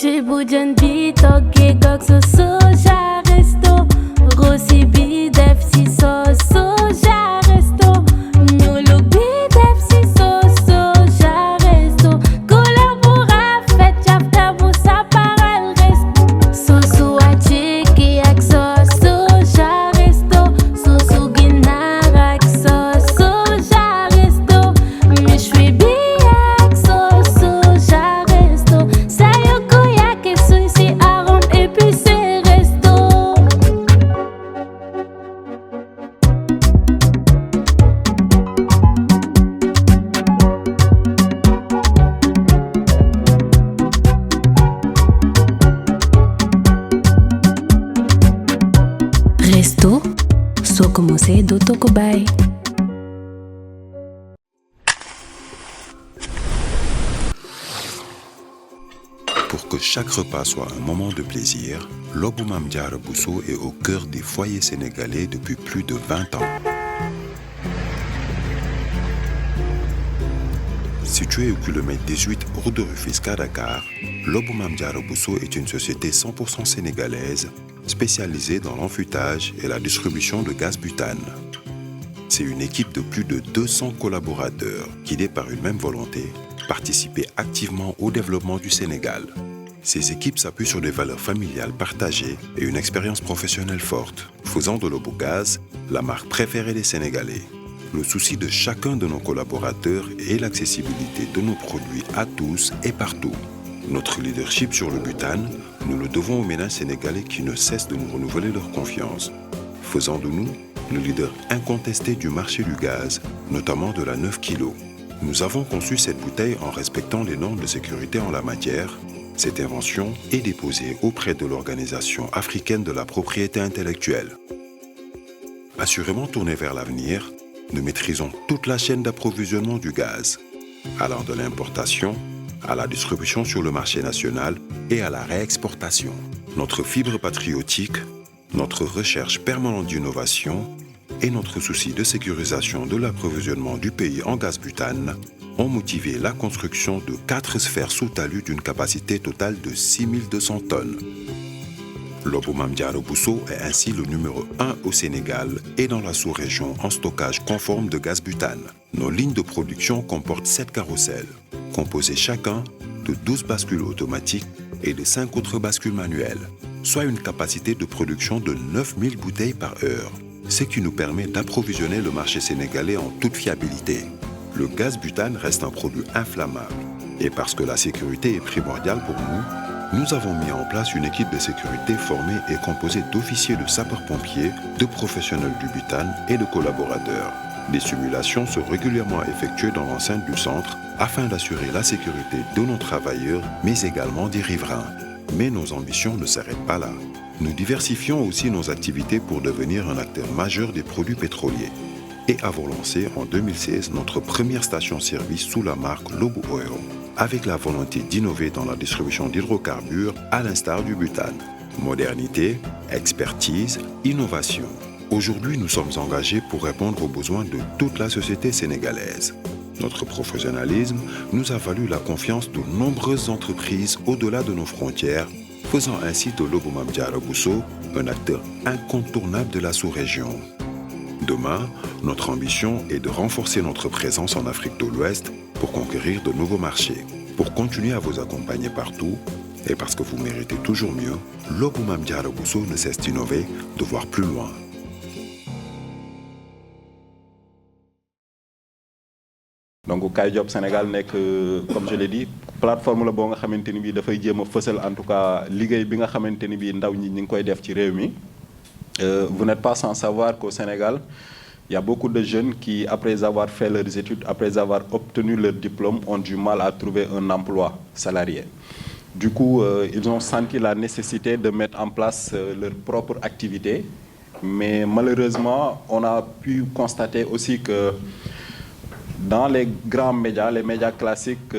Chibujan bito gigok so soja resto Rossi bidef si so soja resto Nulu bidef si so soja resto Collabora fet chafta busa para el resto Sosu achiki ak so soja resto Sosu ginara ak so soja resto Mishwi bi ak so soja resto Sayoko yake suisi arôme épicé resto Resto, so commencé d'Otokobay. Pour que chaque repas soit un moment de plaisir, Lobou Mame Diarra Bousso est au cœur des foyers sénégalais depuis plus de 20 ans. Situé au kilomètre 18 route de Rufisque à Dakar, Lobou Mame Diarra Bousso est une société 100% sénégalaise spécialisée dans l'enfûtage et la distribution de gaz butane. C'est une équipe de plus de 200 collaborateurs guidés par une même volonté, participer activement au développement du Sénégal. Ces équipes s'appuient sur des valeurs familiales partagées et une expérience professionnelle forte, faisant de Lobogaz la marque préférée des Sénégalais. Le souci de chacun de nos collaborateurs est l'accessibilité de nos produits à tous et partout. Notre leadership sur le butane, nous le devons aux ménages sénégalais qui ne cessent de nous renouveler leur confiance, faisant de nous le leader incontesté du marché du gaz, notamment de la 9 kg. Nous avons conçu cette bouteille en respectant les normes de sécurité en la matière. Cette invention est déposée auprès de l'Organisation africaine de la propriété intellectuelle. Assurément tournés vers l'avenir, nous maîtrisons toute la chaîne d'approvisionnement du gaz, allant de l'importation à la distribution sur le marché national et à la réexportation. Notre fibre patriotique, notre recherche permanente d'innovation et notre souci de sécurisation de l'approvisionnement du pays en gaz butane ont motivé la construction de 4 sphères sous talus d'une capacité totale de 6200 tonnes. Lobou Mame Diarra Bousso est ainsi le numéro 1 au Sénégal et dans la sous-région en stockage conforme de gaz butane. Nos lignes de production comportent 7 carrousels, composés chacun de 12 bascules automatiques et de 5 autres bascules manuelles, soit une capacité de production de 9000 bouteilles par heure, ce qui nous permet d'approvisionner le marché sénégalais en toute fiabilité. Le gaz butane reste un produit inflammable et parce que la sécurité est primordiale pour nous avons mis en place une équipe de sécurité formée et composée d'officiers de sapeurs-pompiers, de professionnels du butane et de collaborateurs. Des simulations sont régulièrement effectuées dans l'enceinte du centre afin d'assurer la sécurité de nos travailleurs, mais également des riverains. Mais nos ambitions ne s'arrêtent pas là. Nous diversifions aussi nos activités pour devenir un acteur majeur des produits pétroliers. Et avons lancé en 2016 notre première station-service sous la marque Lobou Oil, avec la volonté d'innover dans la distribution d'hydrocarbures à l'instar du butane. Modernité, expertise, innovation. Aujourd'hui, nous sommes engagés pour répondre aux besoins de toute la société sénégalaise. Notre professionnalisme nous a valu la confiance de nombreuses entreprises au-delà de nos frontières, faisant ainsi de Lobou Mame Diarra Bousso un acteur incontournable de la sous-région. Demain, notre ambition est de renforcer notre présence en Afrique de l'Ouest pour conquérir de nouveaux marchés. Pour continuer à vous accompagner partout, et parce que vous méritez toujours mieux, Lobou Mame Diarra Bousso ne cesse d'innover, de voir plus loin. Donc Kaay Job Sénégal nekk comme je l'ai dit plateforme la boo nga xamante ni bii dafay jéem a fësal en tout cas liggéey bi nga xamante ni bii ndaw ñi ngi koy def ci réew mi. Vous n'êtes pas sans savoir qu'au Sénégal, il y a beaucoup de jeunes qui, après avoir fait leurs études, après avoir obtenu leur diplôme, ont du mal à trouver un emploi salarié. Du coup, ils ont senti la nécessité de mettre en place leur propre activité. Mais malheureusement, on a pu constater aussi que dans les grands médias, les médias classiques,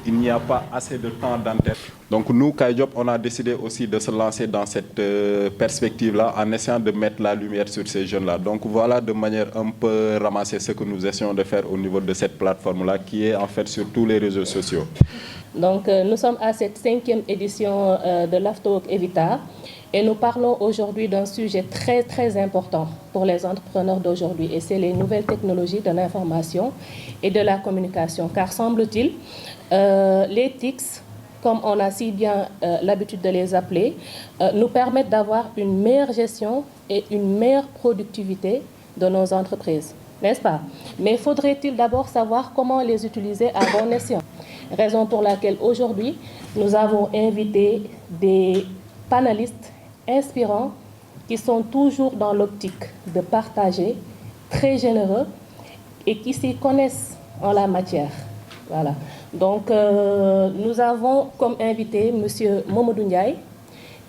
il n'y a pas assez de temps d'antenne. Donc nous, Kaay Job, on a décidé aussi de se lancer dans cette perspective-là en essayant de mettre la lumière sur ces jeunes-là. Donc voilà de manière un peu ramassée ce que nous essayons de faire au niveau de cette plateforme-là qui est en fait sur tous les réseaux sociaux. Donc nous sommes à cette 5e édition de l'Afterwork Evita et nous parlons aujourd'hui d'un sujet très très important pour les entrepreneurs d'aujourd'hui et c'est les nouvelles technologies de l'information et de la communication. Car semble-t-il, les TICs, comme on a si bien l'habitude de les appeler, nous permettent d'avoir une meilleure gestion et une meilleure productivité de nos entreprises, n'est-ce pas? Mais faudrait-il d'abord savoir comment les utiliser à bon escient? Raison pour laquelle aujourd'hui, nous avons invité des panélistes inspirants qui sont toujours dans l'optique de partager, très généreux et qui s'y connaissent en la matière. Voilà. Donc, nous avons comme invité M. Mamadou Ndiaye,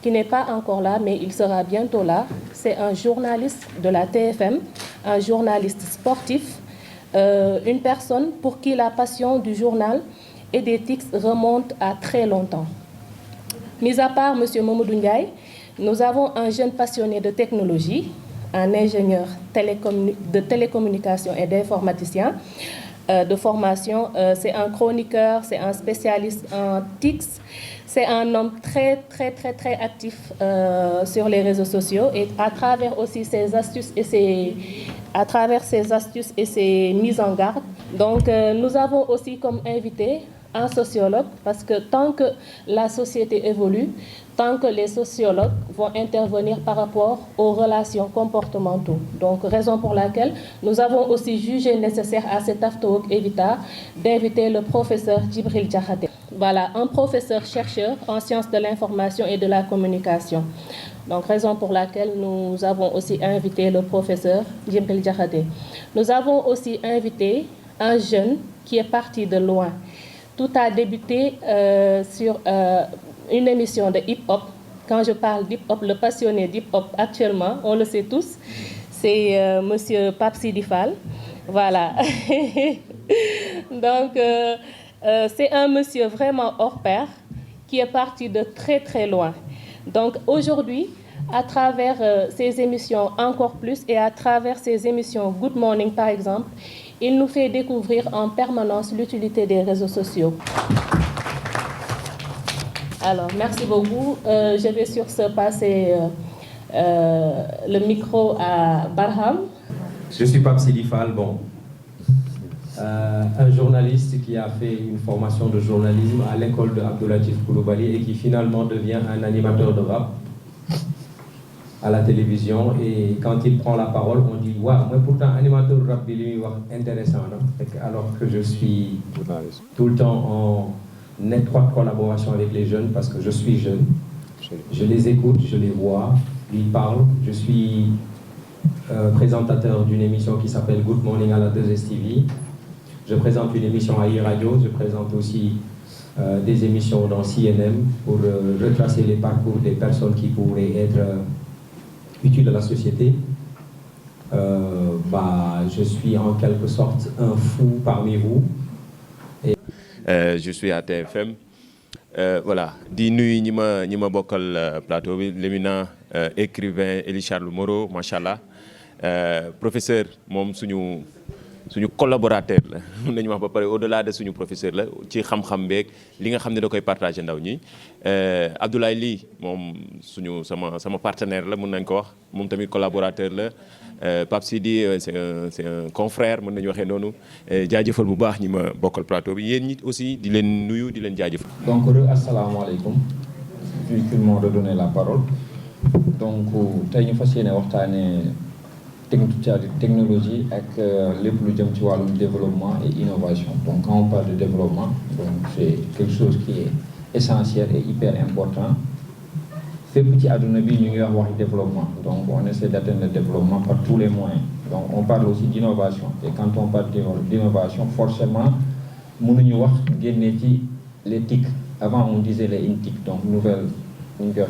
qui n'est pas encore là, mais il sera bientôt là. C'est un journaliste de la TFM, un journaliste sportif, une personne pour qui la passion du journal et des TICs remonte à très longtemps. Mis à part M. Mamadou Ndiaye, nous avons un jeune passionné de technologie, un ingénieur de télécommunication et d'informaticien de formation. C'est un chroniqueur, c'est un spécialiste en TICs. C'est un homme très actif sur les réseaux sociaux et à travers aussi ses astuces et ses mises en garde. Donc, nous avons aussi comme invité un sociologue parce que tant que la société évolue, tant que les sociologues vont intervenir par rapport aux relations comportementales. Donc, raison pour laquelle nous avons aussi jugé nécessaire à cet Afterwork Evita d'inviter le professeur Djibril Diakhaté. Voilà, un professeur chercheur en sciences de l'information et de la communication. Donc, raison pour laquelle nous avons aussi invité le professeur Djibril Diakhaté. Nous avons aussi invité un jeune qui est parti de loin. Tout a débuté sur une émission de hip-hop. Quand je parle d'hip-hop, le passionné d'hip-hop actuellement, on le sait tous, c'est monsieur Pape Sidi Fall. Voilà. Donc, c'est un monsieur vraiment hors pair qui est parti de très loin. Donc, aujourd'hui, à travers ces émissions encore plus et à travers ces émissions Good Morning par exemple, il nous fait découvrir en permanence l'utilité des réseaux sociaux. Alors, merci beaucoup. Je vais sur ce passer le micro à Barham. Je suis Pape Sidi Fall, un journaliste qui a fait une formation de journalisme à l'école de Abdoulatif Coulibaly et qui finalement devient un animateur de rap à la télévision. Et quand il prend la parole, on dit « Waouh, mais pourtant animateur de rap, il est intéressant. » Alors que je suis tout le temps en étroite collaboration avec les jeunes parce que je suis jeune. Je les écoute, je les vois, ils parlent. Je suis présentateur d'une émission qui s'appelle Good Morning à la 2STV. Je présente une émission à iRadio, je présente aussi des émissions dans CNN pour retracer les parcours des personnes qui pourraient être utiles à la société. Je suis en quelque sorte un fou parmi vous. Je suis à TFM. Voilà, di nuyu ñi ma bokkal plateau bi l'éminent écrivain Elie Charles Moreau, machallah. Professeur moom suñu collaborateur la mun nañu wax ba pare au-delà de suñu professeur la ci xam-xam beeg li nga xam ne da koy partager ndaw ñi. Abdoulaye Ly moom sama partenaire la mun nañ ko wax moom tamit collaborateur la. Pape Sidi c'est un confrère mën nañu waxee noonu jaajëfal bu baax ñi ma bokkal plateau bi yéen ñi aussi di leen nuyu di leen jaajëfal. Donc asalaamaaleykum vu qu'ils m'ont redonné la parole donc tey ñu fas yéene waxtaanee technologie ak lépp lu jëm ci wàllum développement et innovation. Donc quand on parle de développement donc c'est quelque chose qui est essentiel et hyper important. Fépp ci àdduna bi ñu ngi wax développement donc on essaie d'atteindre le développement par tous les moyens. Donc on parle aussi d'innovation et quand on parle d'innovation forcément mënuñu wax génne ci les TIC. Avant on disait les INTIC donc nouvelles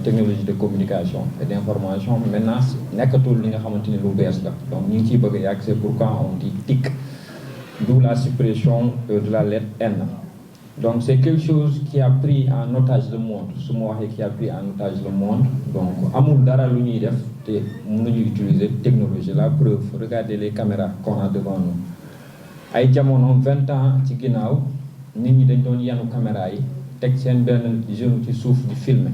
technologies de communication et d'information. Maintenant nekkatul li nga xamante ni lu bees la donc ñu ngi ciy bëgg a yàgg c'est pourquoi on dit TIC, d'où la suppression de la lettre N. Donc c'est quelque chose qui a pris en otage le monde su ma waxee qui a pris en otage le monde donc amul dara lu ñuy def te mënuñu utiliser technologie. La preuve, regardez les caméras qu'on a devant nous. Ay jamono 20 ans ci ginnaaw nit ñi dañ doon yanu caméra yi teg seen benn genou ci suuf di filmer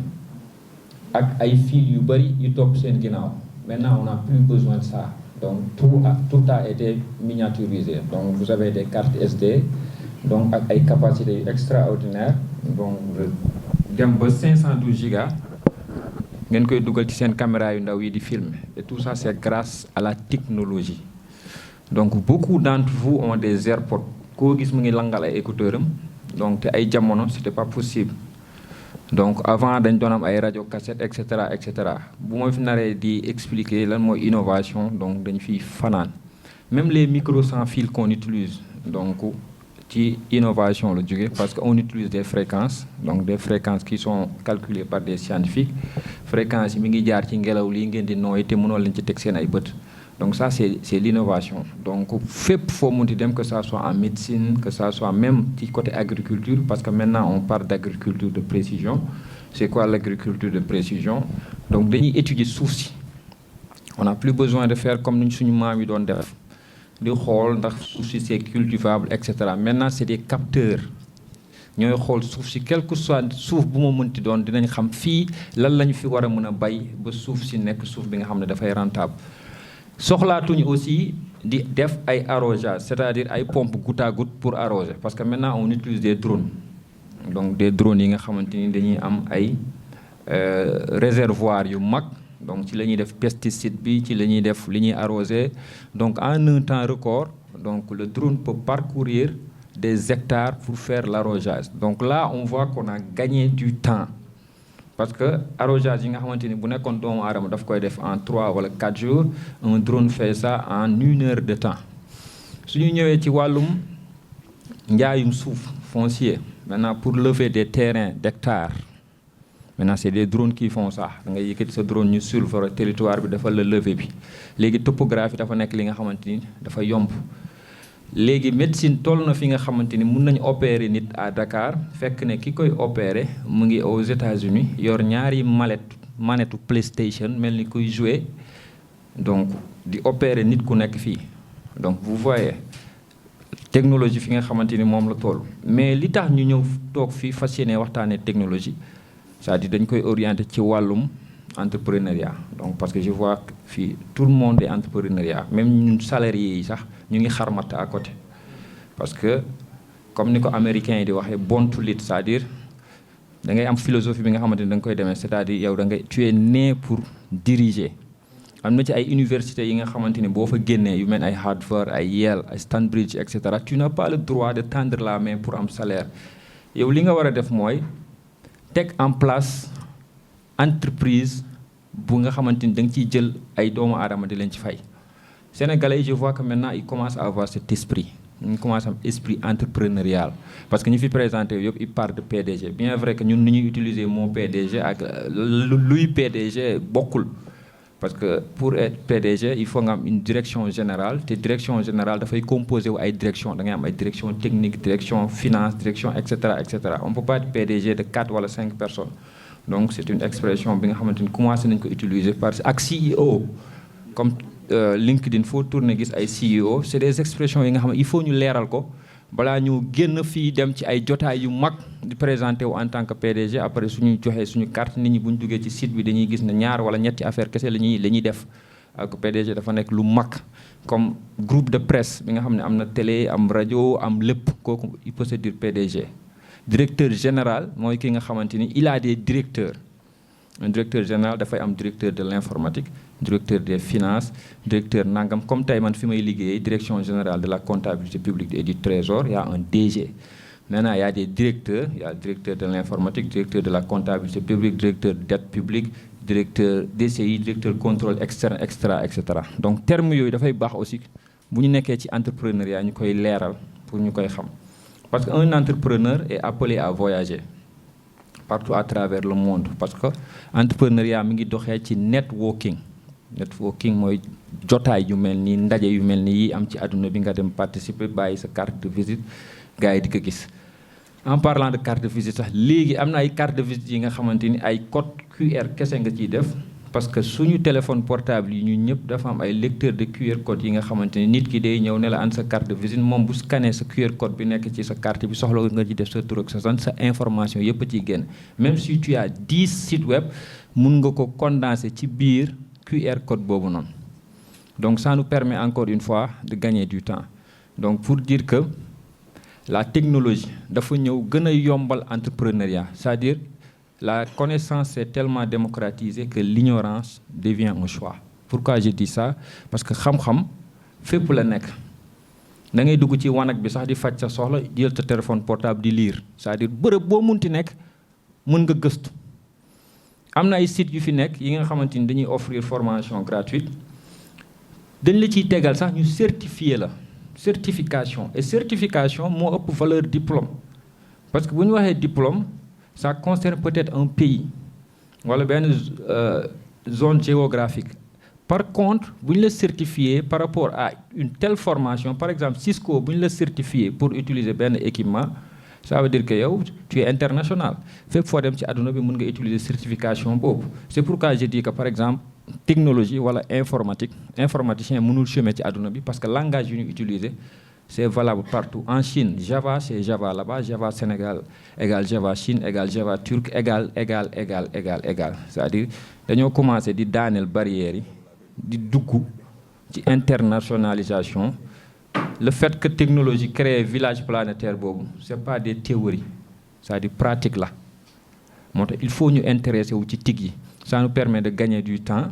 ak ay fil yu bari yu topp seen ginnaaw. Maintenant on n'a plus besoin de ça, donc tout a été miniaturisé. Donc vous avez des cartes SD donc ak ay capacités extraordinaires, donc dem ba 512 gigas ngeen koy dugal ci seen caméra yu ndaw yi di filmer, et tout ça c'est grâce à la technologie. Donc beaucoup d'entre vous ont des AirPods, koo gis mu ngi langal ay écouteurs am, donc te ay jamono c'était pas possible. Donc avant dañ doon am ay radio cassette et cetera bu ma fi naree di expliquer lan mooy innovation, donc dañ fiy fanaan. Même les micros sans fil qu'on utilise, donc ci innovation la jóge, parce que on utilise des fréquences, donc des fréquences qui sont calculées par des scientifiques. Fréquences yi mi ngi jaar ci ngelaw lii ngeen di nooy te mënoo leen ci teg seen ay bët. Donc ça c'est l'innovation. Donc fépp foo munti dem, que ça soit en médecine, que ça soit même ci côté agriculture, parce que maintenant on parle d'agriculture de précision. C'est quoi l'agriculture de précision? Donc dañuy étudier suuf si. On n'a plus besoin de faire comme ni suñu maam yi doon def, di xool ndax suuf si c'est cultivable et cetera. Maintenant c'est des capteurs ñooy xool suuf si, quel que soit suuf bu ma mënti doon, dinañ xam fii lan lañu fi war a mën a bay ba suuf si nekk suuf bi nga xam ne dafay rentable. Soxlaatuñu aussi di def ay arrosage, c'est-à-dire ay pompe goutte à goutte pour arroser, parce que maintenant on utilise des drones. Donc des drones yi nga xamante ni dañuy am ay réservoir yu mag, donc ci la ñuy def pesticide bi, ci la ñuy def li ñuy arroser. Donc en un temps record, donc le drone peut parcourir des hectares pour faire l'arrosage. Donc là on voit qu'on a gagné du temps, parce que arrosage yi nga xamante ni bu nekkoon doomu aadama daf koy def en 3 wala 4 jours, un drone fait ça en 1 heure de temps. su ñu ñëwee ci wàllum njaayum suuf foncier, maintenant pour lever des terrains d'hectares, maintenant c'est des drones qui font ça. da ngay yëkkati sa drone ñu survoler territoire bi dafa la lever bi. léegi topographie dafa nekk li nga xamante ni dafa yomb. léegi médecine toll na fi nga xamante ni mun nañu opérer nit à Dakar, fekk ne ki koy opérer mu ngi aux États-Unis, yor ñaari manette PlayStation mel ni kuy jouer, donc di opérer nit ku nekk fii. Donc vous voyez technologie fi nga xamante ni moom la toll. Mais li tax ñu ñëw toog fii fas yéene waxtaanee technologie, c'est-à-dire dañ koy orienter ci wàllum entrepreneuriat. Donc parce que je vois que fii tout le monde est entrepreneuriat, même ñun salariés yi sax ñu ngi xarmat à côté, parce que comme ni ko américains yi di waxee born to lead, c'est-à-dire da ngay am philosophie bi nga xamante ni da nga koy demee, c'est-à-dire yow da ngay tu es né pour diriger. am na ci ay universités yi nga xamante ni boo fa génnee yu mel ay Harvard, ay Yale, ay Stanbridge et cetera, tu n'as pas le droit de tendre la main pour am salaire. yow li nga war a def mooy teg en place entreprise bu nga xamante ni da nga ciy jël ay doomu aadama di leen ci fay. Sénégalais je vois que maintenant ils commencent à avoir cet esprit. ñu commence am esprit entrepreneurial, parce que ñu fi présenté yëpp ils parlent de PDG. Bien vrai que ñun ni ñuy utiliser mot PDG ak luy PDG bokkul, parce que pour être PDG il faut nga am une direction générale, te direction générale dafay composé wu ay direction. Da ngay am ay direction technique, direction finance, direction et cetera et cetera. On peut pas être PDG de 4 wala 5 personnes. Donc c'est une expression bi nga xamante ni commencé nañ ko utiliser parce que ak CEO comme LinkedIn foo tourner gis ay CEO, c'est des expressions yi nga xam ne il faut ñu leeral ko balaa ñu génn fii dem ci ay jotaay yu mag di présenter wu en tant que PDG. Après suñu joxee suñu carte, nit ñi bu ñu duggee ci site bi dañuy gis ne 2 wala 3 affaire kese la ñuy def. ak PDG dafa nekk lu mag, comme groupe de presse bi nga xam ne am na télé, am rajo, am lépp, kooku il peut se dire PDG. Directeur général mooy ki nga xamante ni il a des directeurs. Un directeur général dafay am directeur de l'informatique, directeur des finances, directeur nangam. Comme tey man fi may liggéey direction générale de la comptabilité publique et du trésor, il y a un DG. Maintenant il y a des directeurs, il y a le directeur de l'informatique, directeur de la comptabilité publique, directeur de dette publique, directeur DCI, directeur contrôle externe, etc. Donc terme yooyu dafay baax aussi bu ñu nekkee ci entrepreneuriat ñu koy leeral pour ñu koy xam, parce que un entrepreneur est appelé à voyager partout à travers le monde, parce que entrepreneuriat mi ngi doxee ci networking mooy jotaay yu mel nii, ndaje yu mel nii yi am ci àdduna bi nga dem participer, bàyyi sa carte de visite gars yi di ko gis. En parlant de carte de visite sax léegi am na ay carte de visite yi nga xamante ni ay code QR kese nga ciy def parce que suñu téléphone portable yi ñun ñëpp dafa am ay lecteur de QR code yi nga xamante ni nit ki day ñëw ne la an sa carte de visite moom bu scanné sa QR code bi nekk ci sa carte bi soxla nga ci def sa tur ak sa sant sa information yëpp a ciy génn même si tu as 10 sites web mun nga ko condenser ci biir QR code boobu noonu donc ça nous permet encore une fois de gagner du temps donc pour dire que la technologie dafa ñëw gën a yombal entrepreneuriat c'est-à-dire la connaissance est tellement démocratisée que l'ignorance devient un choix. Pourquoi je dis ça? Parce que xam-xam fépp la nekk da ngay dugg ci wanag bi sax di faj sa soxla jël sa téléphone portable di lire c'est-à-dire bërëb boo munti nekk mën nga gëstu am na ay sites yu fi nekk yi nga xamante ni dañuy offrir formation gratuite dañ la ciy tegal sax ñu certifier la certification et certification moo ëpp valeur diplôme parce que bu ñu waxee diplôme ça concerne peut-être un pays wala benn zone géographique par contre bu ñu la certifié par rapport à une telle formation par exemple Cisco bu ñu la certifié pour utiliser benn équipement ça veut dire que yow tu es international fépp foo dem ci àdduna bi mën nga utiliser certification boobu c'est pourquoi je dis que par exemple technologie wala informaticien mënul chômer ci àdduna bi parce que langage yu ñu utiliser c'est valable partout. En Chine, Java, c'est Java là-bas. Java Sénégal égale Java Chine égale Java Turc égale. C'est-à-dire, dañoo commencé di daaneel barrières yi di dugg ci internationalisation. Le fait que technologie crée village planétaire boobu c'est pas des théories c'est-à-dire pratique la moo tax il faut ñu intéresser wu ci TIC yi. Ça nous permet de gagner du temps.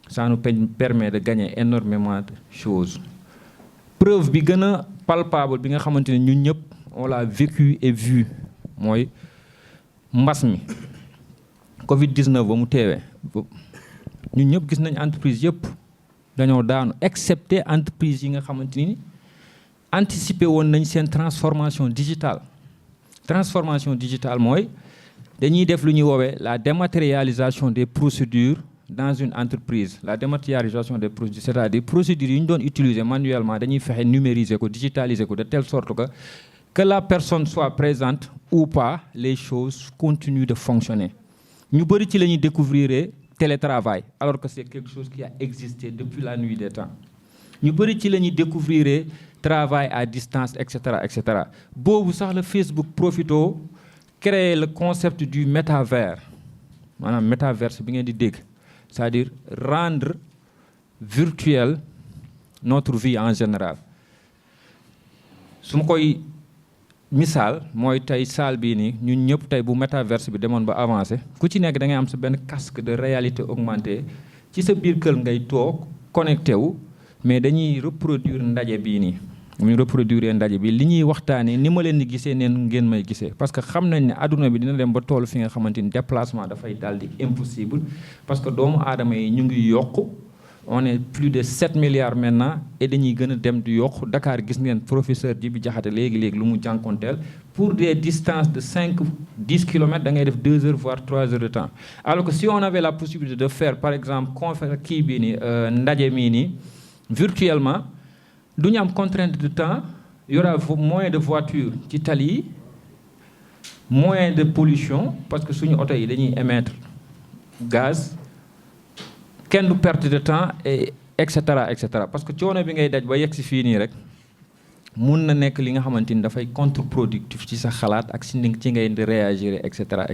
Ça nous permet de gagner énormément de choses. Preuve bi gën a palpable bi nga xamante ne ñun ñëpp on l'a vécu et vu mooy mbas mi Covid-19 ba mu teewee ñun ñëpp gis nañ entreprise yëpp dañoo daanu excepté entreprise yi nga xamante ni anticiper woon nañ seen transformation digitale mooy dañuy def lu ñuy woowee la dématérialisation des procédures dans une entreprise la dématérialisation des procédures c'est-à-dire procédures yi ñu doon utiliser manuellement dañuy fexe numériser ko digitaliser ko de telle sorte que la personne soit présente ou pas les choses continuent de fonctionner ñu bëri ci la ñuy découvrir télétravail alors que c'est quelque chose qui a existé depuis la nuit des temps ñu bëri ci la ñuy découvrir travail à distance et cetera boobu sax la Facebook profito créer le concept du métavers maanaam métaverse bi ngeen di dégg c'est-à-dire rendre virtuel notre vie en général su ma koy misaal mooy tey salle bii nii ñun ñëpp tey bu métaverse bi demoon ba avancé ku ci nekk da ngay am sa benn casque de réalité augmentée ci sa biir kër ngay toog connecté wu mais dañuy reproduire ndaje bii nii mu reproduire ndaje bi li ñuy waxtaanee ni ma leen di gisee neen ngeen may gisee parce que xam nañ ne adduna bi dina dem ba toll fi nga xamante ni déplacement dafay daal di impossible parce que doomu aadama yi ñu ngi yokku on est plus de 7 milliards maintenant et dañuy gën a dem di yokku Dakar gis ngeen professeur Djibi Diakhaté léegi lu mu jànkonteel pour des distances de 5-10 kilomètres da ngay def 2 heures voire 3 heures de temps alors que si on avait la possibilité de faire par exemple conférence kii bii nii ndaje mii nii virtuellement du ñu am contrainte de temps il y aura moins de voitures ci tali yi moins de pollution parce que suñu oto yi dañuy émettre gaz kenn du perte de temps et cetera parce que coono bi ngay daj ba yegg si fii nii rek mun na nekk li nga xamante ni dafay contre-productif ci sa xalaat ak ci ngay di réagir et cetera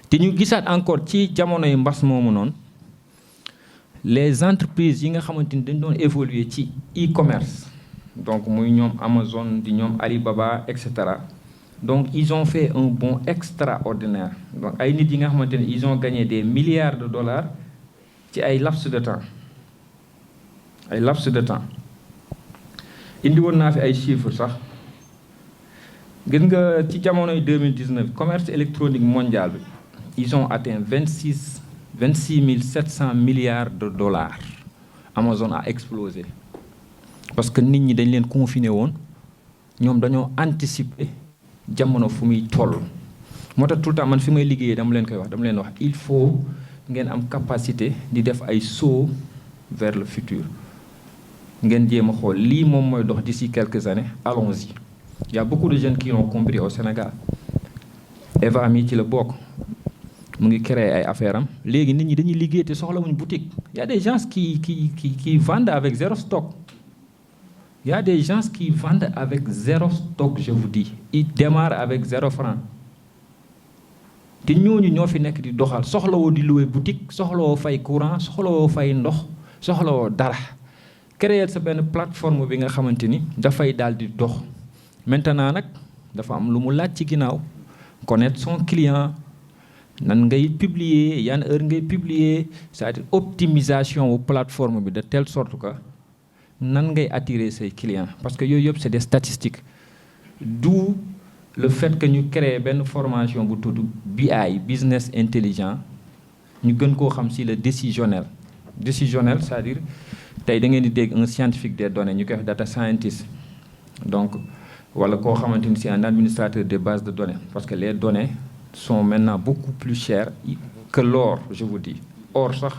te ñu gisaat encore ci jamonoy mbas moomu noonu les entreprises yi nga xamante ni dañ doon évoluer ci e-commerce donc muy ñoom Amazon di ñoom Alibaba et cetera donc ils ont fait un bond extraordinaire donc ay nit yi nga xamante ni ils ont gagné des milliards de dollars ci ay laps de temps indi woon naa fi ay chiffres sax gis nga ci jamonoy 2019 commerce électronique mondial bi ils ont atteint 26 700 milliards de dollars Amazon a explosé parce que nit ñi dañ leen confiné woon ñoom dañoo anticiper jamono fu muy toll moo tax tout le temps man fi may liggéeyee dama leen wax il faut ngeen am capacité di def ay saut vers le futur ngeen jéem a xool lii moom mooy dox d'ici quelques années allons-y il y a beaucoup de jeunes qui l'ont compris au Sénégal Eva mi ci la bokk mu ngi créer ay affaire am léegi nit ñi dañuy liggéey te soxlawuñ boutique. Il y a des gens qui vendent avec zéro stock. Il y a des gens qui vendent avec zéro stock, je vous dis. Ils démarrent avec 0 francs. te ñooñu ñoo fi nekk di doxal soxlawoo di louer boutique soxlawoo fay courant soxlawoo fay ndox soxlawoo dara créer sa benn plateforme bi nga xamante ni dafay daal di dox maintenant nag dafa am lu mu laaj ci ginnaaw connaître son client nan ngay publier yan heure ngay publier c'est-à-dire optimisation wu plateforme bi de telle sorte que nan ngay attirer say clients parce que yooyu yëpp c'est des statistiques d'où le fait que ñu créer benn formation bu tudd BI business intelligent ñu gën koo xam si le décisionnel c'est-à-dire tey da ngeen di dégg un scientifique des données ñu koy wax data scientist donc wala koo xamante ni c'est un administrateur des bases de données parce que les données sont maintenant beaucoup plus chères que l'or je vous dis or sax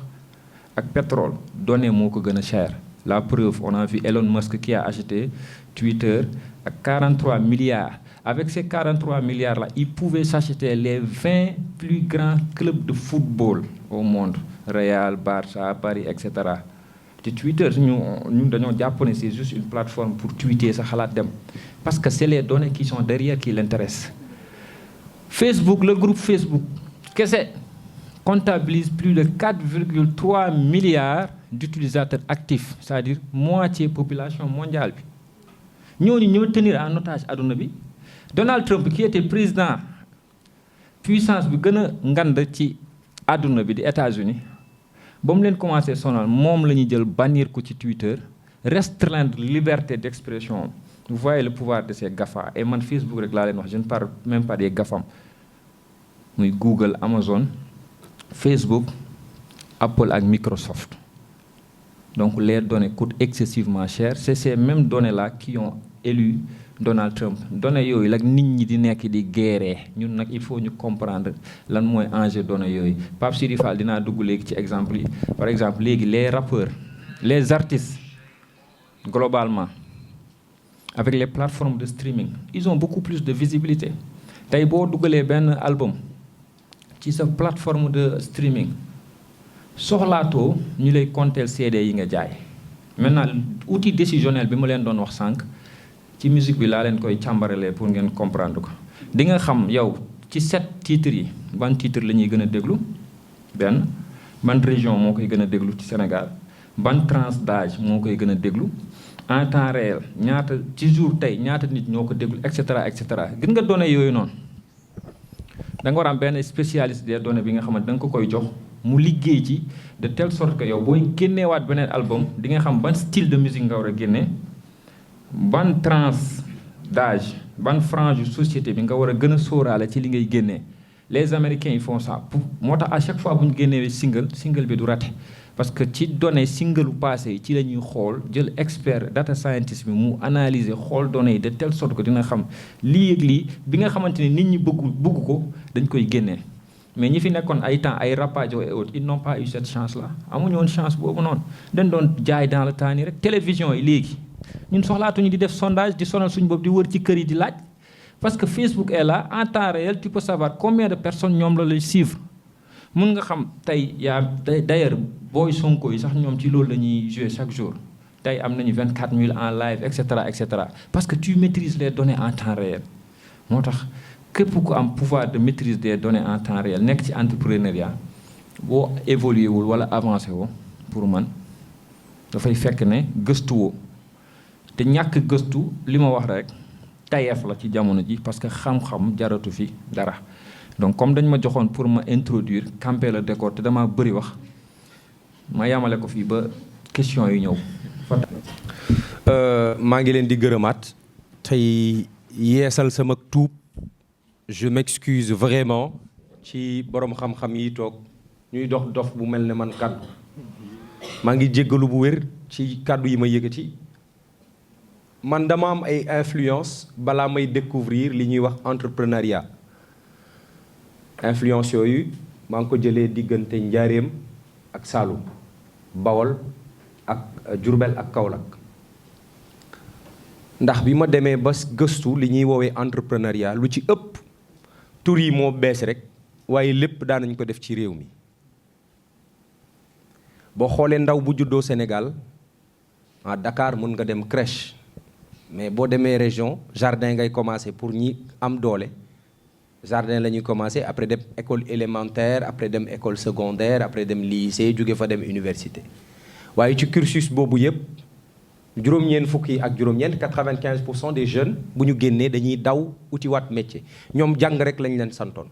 ak pétrole données moo ko gën a cher la preuve on a vu Elon Musk qui a acheté Twitter ak 43 milliards. Avec ces 43 milliards-là, ils pouvaient s'acheter les 20 plus grands clubs de football au monde. Real, Barça, Paris, etc. Et Twitter, nous c'est juste une plateforme pour tweeter ça. Parce que c'est les données qui sont derrière qui l'intéressent. Facebook, le groupe Facebook, comptabilise plus de 4,3 milliards d'utilisateurs actifs, c'est-à-dire moitié population mondiale. Nous devons tenir en otage à Donald Trump qui était président puissance bi gën a ngand ci àdduna bi di États-Unis ba mu leen commencé sonal moom la ñuy jël bannir ko ci Twitter restreindre liberté d'expression. Vous voyez le pouvoir de ces GAFA et man Facebook rek laa leen wax je ne parle même pas des GAFAM muy Google, Amazon, Facebook, Apple ak Microsoft. Donc les données coûtent excessivement cher. C'est ces mêmes données-là qui ont élu Donald Trump. Données yooyu la nit ñi di nekk di guerre ñun nag il faut ñu comprendre lan mooy enjeu données yooyu. Pape Sidi Fall dinaa dugg léegi ci exemple yi par exemple léegi les rappeurs les artistes globalement avec les plateformes de streaming ils ont beaucoup plus de visibilité. Tey boo duggalee benn album ci sa plateforme de streaming soxlaatoo ñu lay compter CD yi nga jaay. Maintenant outil décisionnel bi ma leen doon wax sànq ci musique bi laa leen koy càmbaralee pour ngeen comprendre ko di nga xam yow ci 7 titres yi ban titre la ñuy gën a déglu benn ban région moo koy gën a déglu ci Sénégal ban tranche d'âge moo koy gën a déglu en temps réel ñaata ci jour tey ñaata nit ñoo ko déglu et cetera et cetera gën nga données yooyu noonu da nga war a am benn spécialiste des données bi nga xamante da nga ko koy jox mu liggéey ci de telle sorte que yow booy génneewaat beneen album di nga xam ban style de musique nga war a génnee ban tranche d'âge ban frange de société bi nga war a gën a sóoraale ci li ngay génnee les Américains ils font ça moo tax à chaque fois bu ñu génnee single bi du raté parce que ci données single bu passé yi ci la ñuy xool jël expert data scientist bi mu analyser xool données yi de telle sorte que dina xam lii ak lii bi nga xamante ni nit ñi bëgg ko dañ koy génnee mais ñi fi nekkoon ay temps ay Rapadio et autres ils n'ont pas eu cette chance là amuñu woon chance boobu noonu dañ doon jaay dans le temps nii rek télévision yi léegi ñun soxlaatuñu di def sondage di sonal suñu bopp di wër ci kër yi di laaj parce que Facebook est là en temps réel tu peux savoir combien de personnes ñoom la lay suivre mun nga xam tey yaa d'ailleurs booy Sonko yi sax ñoom ci loolu la ñuy jouer chaque jour tey am nañu 24 000 en live et cetera parce que tu maîtrises les données en temps réel moo tax képp ku am pouvoir de maîtrise des données en temps réel nekk ci entrepreneuriat boo évolué wul wala avancé woo pour man dafay fekk ne gëstu woo te ñàkk gëstu li ma wax rek tayeef la ci jamono ji parce que xam-xam jaratu fi dara donc comme dañ ma joxoon pour ma introduire camper le décor te dama bëri wax ma yamale ko fii ba question yi ñëw. maa ngi leen di gërëmaat tey yeesal sama tuub je m'excuse vraiment ci borom xam-xam yi toog ñuy dox dof bu mel ne man kàddu maa ngi jéggalu bu wér ci kàddu yi ma yëkkati man dama am ay influence balaa may découvrir li ñuy wax entrepreneuriat influence yooyu maa ngi ko jëlee diggante Njaaréem ak Saalum Bawol ak Diourbel ak Kaolack ndax bi ma demee ba gëstu li ñuy woowee entrepreneuriat lu ci ëpp tur yi moo bees rek waaye lépp daanañ ko def ci réew mi boo xoolee ndaw bu juddoo Sénégal à Dakar mun nga dem crèche mais boo demee région jardin ngay commencer pour ñi am doole jardin la ñuy commencer après dem école élémentaire après dem école secondaire après dem lycée jóge fa dem université waaye ci cursus boobu yépp juróom-ñeent fukki ak juróom-ñeent 95% des jeunes bu ñu génnee dañuy daw utiwaat métier ñoom jàng rek lañ leen santoon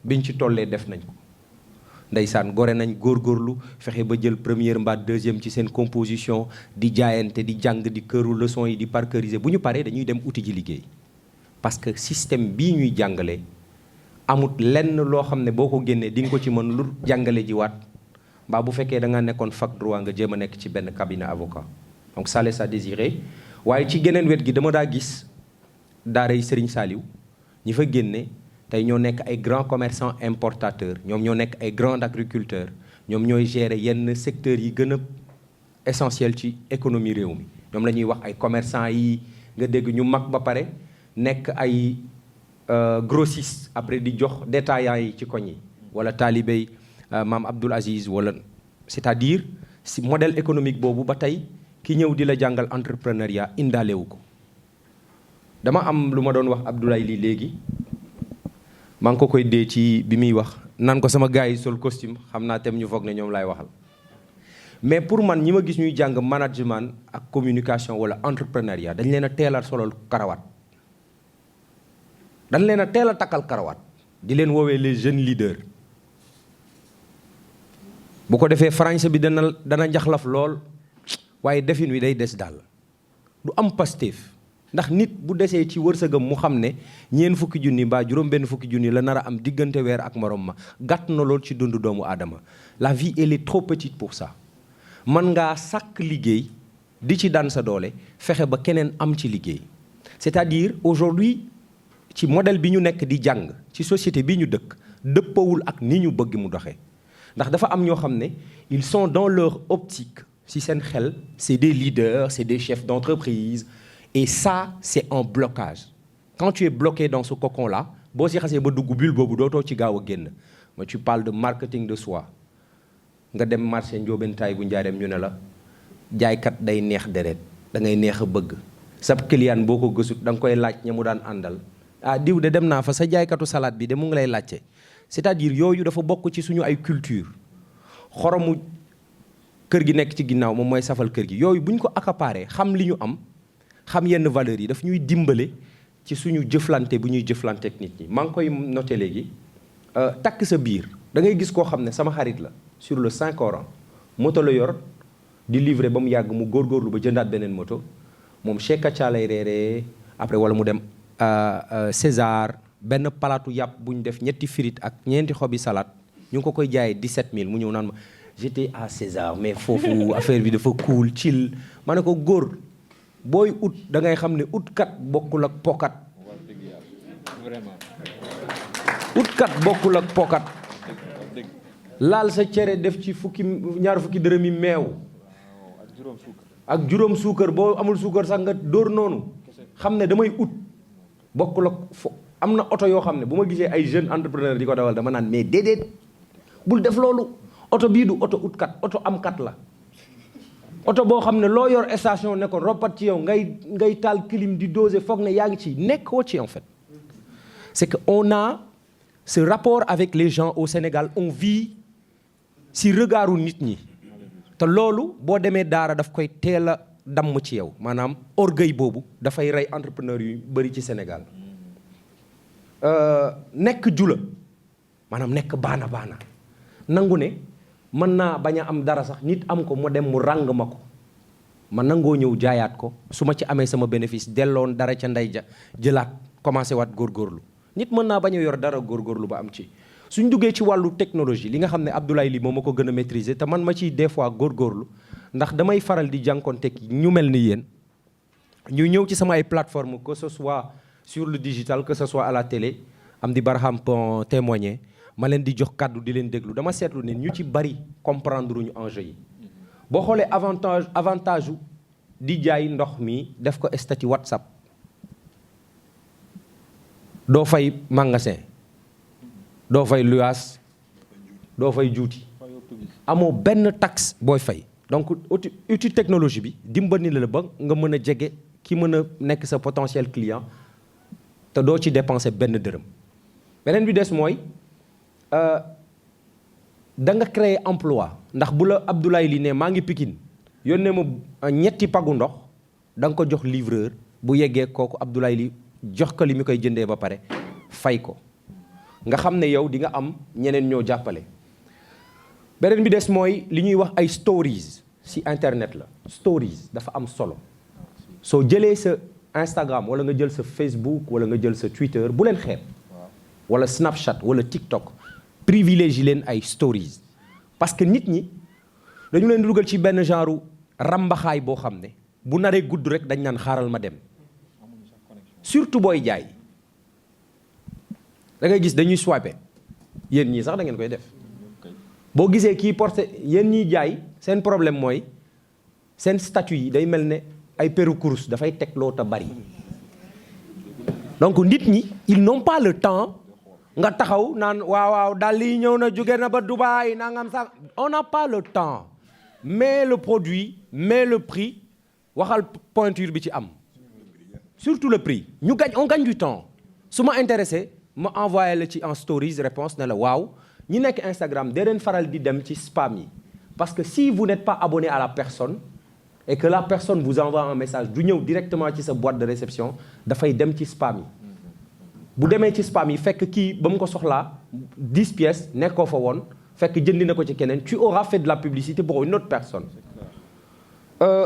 biñ ci tollee def nañ ko ndeysaan gore nañ góorgóorlu fexe ba jël première mbaa deuxième ci seen composition di jaayante di jàng di këru leçon yi di parcuriser bu ñu paree dañuy dem uti ji liggéey parce que système bii ñuy jàngale amut lenn loo xam ne boo ko génnee di nga ko ci mën lu jàngale ji waat mbaa bu fekkee da nga nekkoon fac droit nga jéem a nekk ci benn cabinet avocat donc ça laisse à désirer waaye ci geneen wet gi dama daa gis daaray Serigne Saliou ñi fa génne tey ñoo nekk ay grands commerçants importateurs ñoom ñoo nekk ay grands agriculteurs ñoom ñooy gérer yenn secteurs yi gën a essentiel ci économie réew mi ñoom la ñuy wax ay commerçants yi nga dégg ñu mag ba pare nekk ay grossistes après di jox détaillants yi ci koñ yi wala taalibey maam Abdoul Aziz wala c'est-à-dire si modèle économique boobu ba tey ki ñëw di la jàngal entrepreneuriat indaalewu ko dama am lu ma doon wax Abdoulaye lii léegi maa ngi ko koy dee ci bi muy wax naan ko sama gars yi sol costume xam naa tem ñu foog ne ñoom laay waxal mais pour man ñi ma gis ñuy jàng management ak communication wala entrepreneuriat dañ leen a teel a solal karawaat dañ leen a teel a takkal karawaat di leen woowee les jeunes leaders bu ko defee français bi dana njaxlaf lool waaye defin wi day des daal du am Pastef ndax nit bu desee ci wërsëgam mu xam ne ñeent fukki junni mbaa juróom benn fukki junni la nar a am diggante weer ak morom ma gàtt na lool ci dundu doomu aadama la vie elle est trop petite pour ça man ngaa sàkk liggéey di ci daan sa doole fexe ba keneen am ci liggéey c'est-à-dire aujourd'hui ci modèle bi ñu nekk di jàng ci société bi ñu dëkk dëppawul ak ni ñu bëgg mu doxee ndax dafa am ñoo xam ne ils sont dans leur optique si seen xel c'est des leaders c'est des chefs d'entreprise et ça c'est un blocage quand tu es bloqué dans ce cocon là boo si xasee ba dugg bulle boobu dootoo ci gaaw a génn ma tu parles de marketing de soi nga dem marché njóobentaay bu njaareem ñu ne la jaaykat day neex deret da ngay neex a bëgg sab client boo ko gësut da nga koy laaj ña mu daan àndal ah diw de dem naa fa sa jaaykatu salade bi de mu ngi lay laajte c'est-à-dire yooyu dafa bokk ci suñu ay culture xoromu kër gi nekk ci ginnaaw moom mooy safal kër gi yooyu bu ñu ko accaparé xam li ñu am xam yenn valeurs yi daf ñuy dimbale ci suñu jëflante bu ñuy jëflante ak nit ñi maa ngi koy noté léegi takk sa biir da ngay gis koo xam ne sama xarit la sur le Saint Coran moto la yor di livrer ba mu yàgg mu góorgóorlu ba jëndaat beneen moto moom Chekacha lay reeree après wala mu dem César benn palaatu yàpp bu ñu def ñetti frites ak ñeenti xobi salade ñu ngi ko koy jaayee 17000 mu ñëw naan ma j'étais à César mais foofu affaire bi dafa cool chill ma ne ko góor booy ut da ngay xam ne utkat bokkul ak pokat utkat bokkul ak pokat laal sa cere def ci ñaar fukki dërëmi meew ak juróom suukar boo amul suukar sax nga dóor noonu xam ne damay ut bokkul ak am na oto yoo xam ne bu ma gisee ay jeunes entrepreneurs di ko dawal dama naan mais déedéet bul def loolu oto bii du oto utkat oto amkat la oto boo xam ne loo yor station ne ko roppat ci yow ngay taal clim di doser foog ne yaa ngi ci nekkoo ci en fait c'est que on a ce rapport avec les gens au Sénégal on vit si regardu nit ñi te loolu boo demee daara daf koy teel a damm ci yow maanaam orgueil boobu dafay rey entrepreneur yu bëri ci Sénégal nekk jula maanaam nekk baana nangu ne mën naa bañ a am dara sax nit am ko mu dem mu ràng ma ko ma nangoo ñëw jaayaat ko su ma ci amee sama bénéfice delloon dara ca ndey ja jëlaat commencé waat góorgóorlu nit mën naa bañ a yor dara góorgóorlu ba am ci suñ duggee ci wàllu technologie li nga xam ne Abdoulaye Ly moom ma ko gën a maîtriser te man ma ciy des fois góorgóorlu ndax damay faral di jànkoonteeg ñu mel ni yéen ñu ñëw ci sama ay plateforme que ce soit sur le digital que ce soit à la télé am di Barham pour témoigner ma leen di jox kàddu di leen déglu dama seetlu ne ñu ci bari comprendre ñu enjeu yi boo xoolee avantage di jaay ndox mi def ko statut WhatsApp doo fay magasin doo fay luyaas doo fay juuti amoo benn taxe booy fay donc outil technologie bi dimbali la ba nga mën a jege ki mën a nekk sa potentiel client te doo ci dépenser benn dërëm. beneen bi des mooy da nga créer emploi ndax bu la Abdoulaye li ne maa ngi Pikine yónnee ma ñetti pagu ndox da nga ko jox livreur bu yeggee kooku Abdoulaye li jox ko li mu koy jëndee ba pare fay ko nga xam ne yow di nga am ñeneen ñoo jàppale. beneen bi des mooy li ñuy wax ay stories ci internet la stories dafa am solo soo jëlee sa Instagram wala nga jël sa Facebook wala nga jël sa Twitter bu leen xeeb wala Snapchat wala TikTok privilégie leen ay stories parce que nit ñi dañu leen dugal ci benn genre rambaxaay boo xam ne bu naree gudd rek dañ naan xaaral ma dem surtout booy jaay da ngay gis dañuy swiper yéen ñii sax da ngeen koy def boo gisee kii porté yéen ñiy jaay seen problème mooy seen statut yi day mel ne ay peru course dafay teg loo ta bari donc nit ñi ils n'ont pas le temps nga taxaw naan waaw daal lii ñëw na jóge na ba Dubaï nangam sax on n'a pas le temps mais le produit mais le prix waxal pointure bi ci am surtout le prix on gagne du temps su ma intéressé ma envoyé la ci en stories réponse ne la waaw ñi nekk Instagram dee leen faral di dem ci spam yi parce que si vous n'êtes pas abonné à la personne et que la personne vous envoie un message du ñëw directement ci sa boîte de réception dafay dem ci spam yi bu demee ci spam yi fekk kii ba mu ko soxlaa 10 pièces nekkoo fa woon fekk jëndi na ko ci keneen tu auras fait de la publicité pour une autre personne.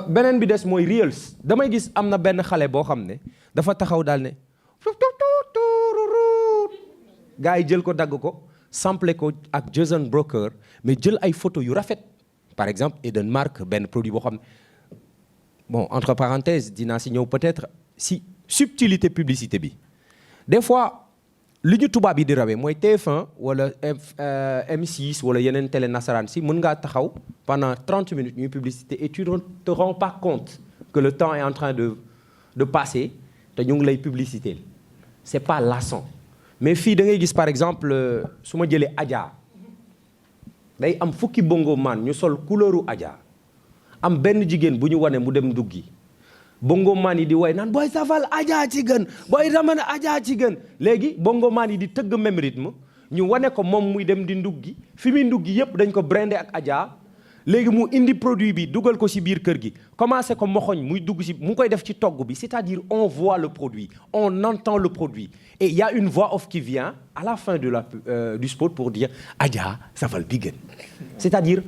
beneen bi des mooy reels damay gis am na benn xale boo xam ne dafa taxaw daal ne gars yi jël ko dagg ko sample ko ak Jason Broker mais jël ay photos yu rafet par exemple Eden Mark benn produit boo xam ne bon entre parenthèses dinaa si ñëw peut-être si subtilité publicité bi des fois li ñu tubaab yi di rawee mooy TF1 wala M6 wala yeneen télé nasaraan si mën ngaa taxaw pendant 30 minutes ñuy publicité et tu ne te rends pas compte que le temps est en train de passer te ñu ngi lay publicité c'est pas lassant mais fii da ngay gis par exemple su ma jëlee Adja day am fukki bongo man ñu sol couleuru Adja am benn jigéen bu ñu wane mu dem duggi bongo maan yi di way naan booy safal Adja ci gën booy ramana Adja ci gën léegi bongo maan yi di tëgg même rythme ñu wane ko moom muy dem di nduggi fi muy nduggi yépp dañ ko brandé ak Adja léegi mu indi produit bi dugal ko ci biir kër gi commencé ko moxoñ muy dugg ci mu koy def ci togg bi c'est-à-dire on voit le produit on entend le produit et il y a une voix off qui vient à la fin du spot pour dire Adja safal bi gën c'est-à-dire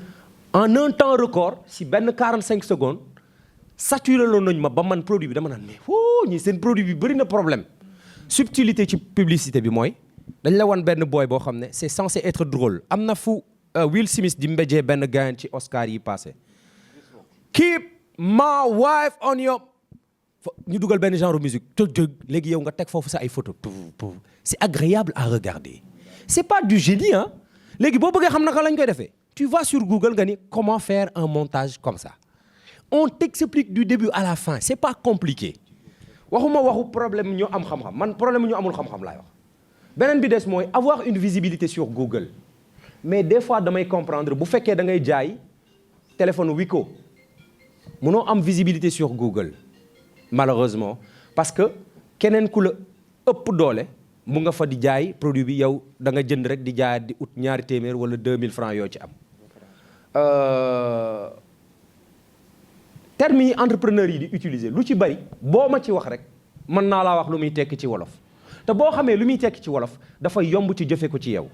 en un temps record si benn 45 secondes saturé loon nañu ma ba man produit bi dama naan mais ñi seen produit bi bëri na problème subtilité ci publicité bi mooy dañ la wan benn boy boo xam ne c'est censé être drôle am na fu Will Smith di mbéjee benn gain ci Oscar yi passé keep my wife on your ñu dugal benn genre musique tëg léegi yow nga teg foofu sa ay photo c'est agréable à regarder c'est pas du génie hein léegi boo bëggee xam naka lañ koy defee tu vas sur Google nga ni comment faire un montage comme ça on t'explique du début à la fin c'est pas compliqué waxuma waxu problème ñu am xam-xam man problème ñu amul xam-xam laay wax beneen bi des mooy avoir une visibilité sur Google mais des fois damay comprendre bu fekkee da ngay jaay téléphone Wiko mënoo am visibilité sur Google malheureusement parce que keneen ku la ëpp doole mu nga fa di jaay produit bi yow da nga jënd rek di jaay di ut ñaari téeméer wala 2000 francs yoo ci am termes yi entrepreneurs yi di utiliser lu ci bari boo ma ci wax rek mën naa laa wax lu muy tekki ci wolof te boo xamee lu muy tekki ci wolof dafay yomb ci jëfe ko ci yow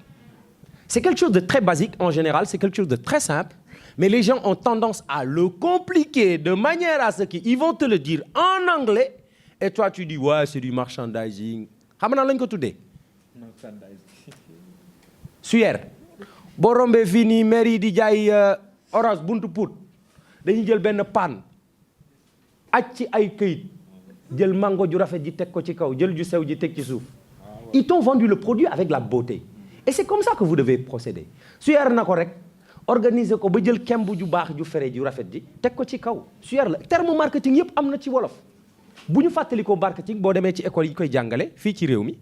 c'est quelque chose de très basique en général c'est quelque chose de très simple mais les gens ont tendance à le compliquer de manière à ce qu'ils vont te le dire en anglais et toi tu dis ouais c'est du merchandising xam naa lañ ko tuddee suyeer boo rombee fii nii maire yi di jaay orange buntu Pout dañuy jël benn paan aj ci ay këyit jël mango ju rafet ji teg ko ci kaw jël ju sew ji teg ci suuf ils t'ont vendu le produit avec la beauté et c'est comme ça que vous devez procéder suyeer na ko rek organiser ko ba jël kemb ju baax ju fere ju rafet ji teg ko ci kaw suyeer la terme marketing yëpp am na ci wolof bu ñu fàttali ko marketing boo demee ci école yi koy jàngale fii ci réew mi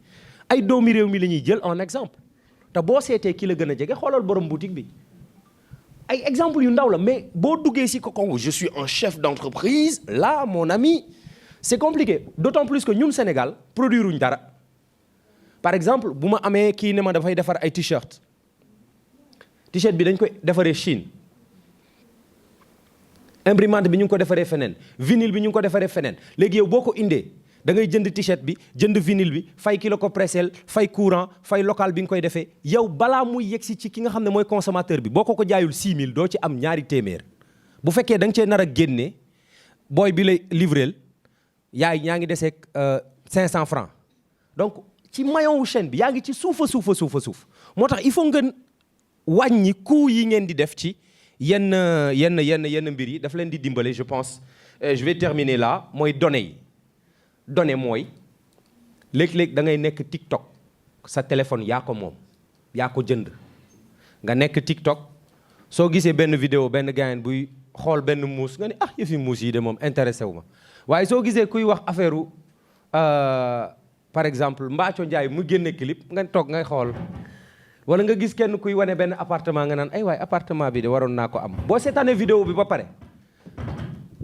ay doomi réew mi la ñuy jël en exemple te boo seetee ki la gën a jege xoolal borom boutique bi ay exemple yu ndaw la mais boo duggee si cocon je suis un chef d'entreprise là mon ami c'est compliqué d'autant plus que ñun Sénégal produire uñ dara par exemple bu ma amee kii ne ma dafay defar ay t-shirt bi dañ koy defaree Chine imprimante bi ñu ngi ko defaree feneen vinyle bi ñu ngi ko defaree feneen léegi yow boo ko indee da ngay jënd t-shirt bi jënd vinyle bi fay ki la ko pressel fay courant fay local bi nga koy defee yow balaa muy yegsi ci ki nga xam ne mooy consommateur bi boo ko jaayul 6000 doo ci am ñaari téeméer bu fekkee da nga cee nar a génne booy bi lay livreel ñaa ngi desee 500 francs donc ci maillon wu chaîne bi yaa ngi ci suufa suuf moo tax il faut nga wàññi coût yi ngeen di def ci yenn mbir yi daf leen di dimbale je pense je vais terminer là mooy données mooy léeg-léeg da ngay nekk TikTok sa téléphone yaa ko moom yaa ko jënd nga nekk TikTok soo gisee benn vidéo benn gaayen buy xool benn muus nga ne yëfi muus yi de moom intéressé wu ma waaye soo gisee kuy wax affaire par exemple Mbaaco Njaay mu génne clip nga toog ngay xool wala nga gis kenn kuy wane benn appartement nga naan ay waay appartement bi de waroon naa ko am boo seetaanee vidéo bi ba pare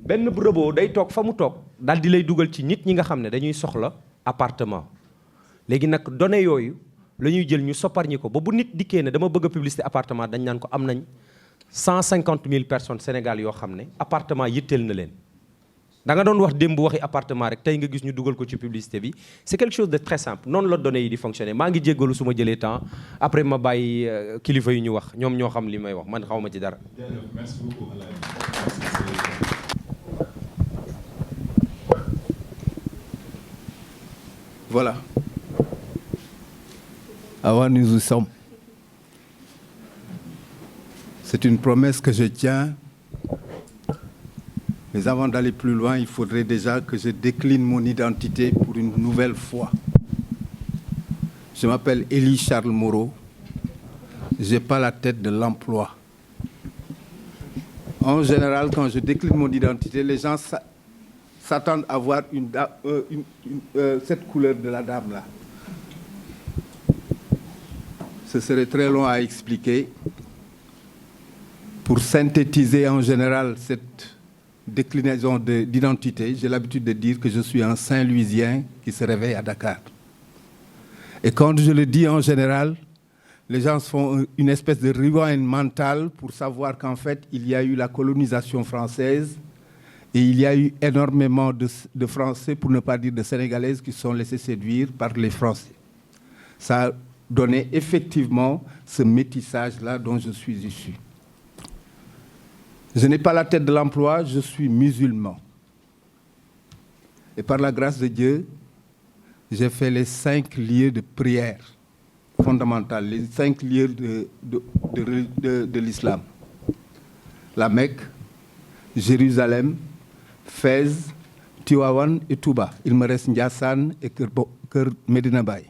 benn robot day toog fa mu toog daal di lay dugal ci nit ñi nga xam ne dañuy soxla appartement léegi nag données yooyu la ñuy jël ñu soppar ñi ko ba bu nit dikkee ne dama bëgg a publicité appartement dañ naan ko am nañ 150 000 personnes Sénégal yoo xam ne appartement yitteel na leen da nga doon wax démb waxi appartement rek tey nga gis ñu dugal ko ci publicité bi c'est quelque chose de très simple noonu la données yi di fonctionner maa ngi jéggalu su ma jëlee temps après ma bàyyi kilifa yu ñu wax ñoom ñoo xam li may wax man xaw ma ci dara. Merci beaucoup Alain. Voilà. Avant nous y sommes. C'est une promesse que je tiens. Mais avant d'aller plus loin, il faudrait déjà que je décline mon identité pour une nouvelle fois. Je m'appelle Élie Charles Moreau. Je n'ai pas la tête de l'emploi. En général, quand je décline mon identité, les gens s'attendent à voir cette couleur de la dame là. Ce serait très long à expliquer. Pour synthétiser en général cette déclinaison d'identité, j'ai l'habitude de dire que je suis un Saint-Louisien qui se réveille à Dakar. Et quand je le dis en général, les gens se font une espèce de rewind mental pour savoir qu'en fait, il y a eu la colonisation française et il y a eu énormément de Français, pour ne pas dire de Sénégalaises, qui se sont laissés séduire par les Français. Ça a donné effectivement ce métissage-là dont je suis issu. Je n'ai pas la tête de l'emploi, je suis musulman. Et par la grâce de Dieu, j'ai fait les 5 lieux de prière fondamentales, les 5 lieux de l'islam. La Mecque, Jérusalem, Fès, Tivaouane et Touba. Il me reste Ndiassane et Keur Medina Baye.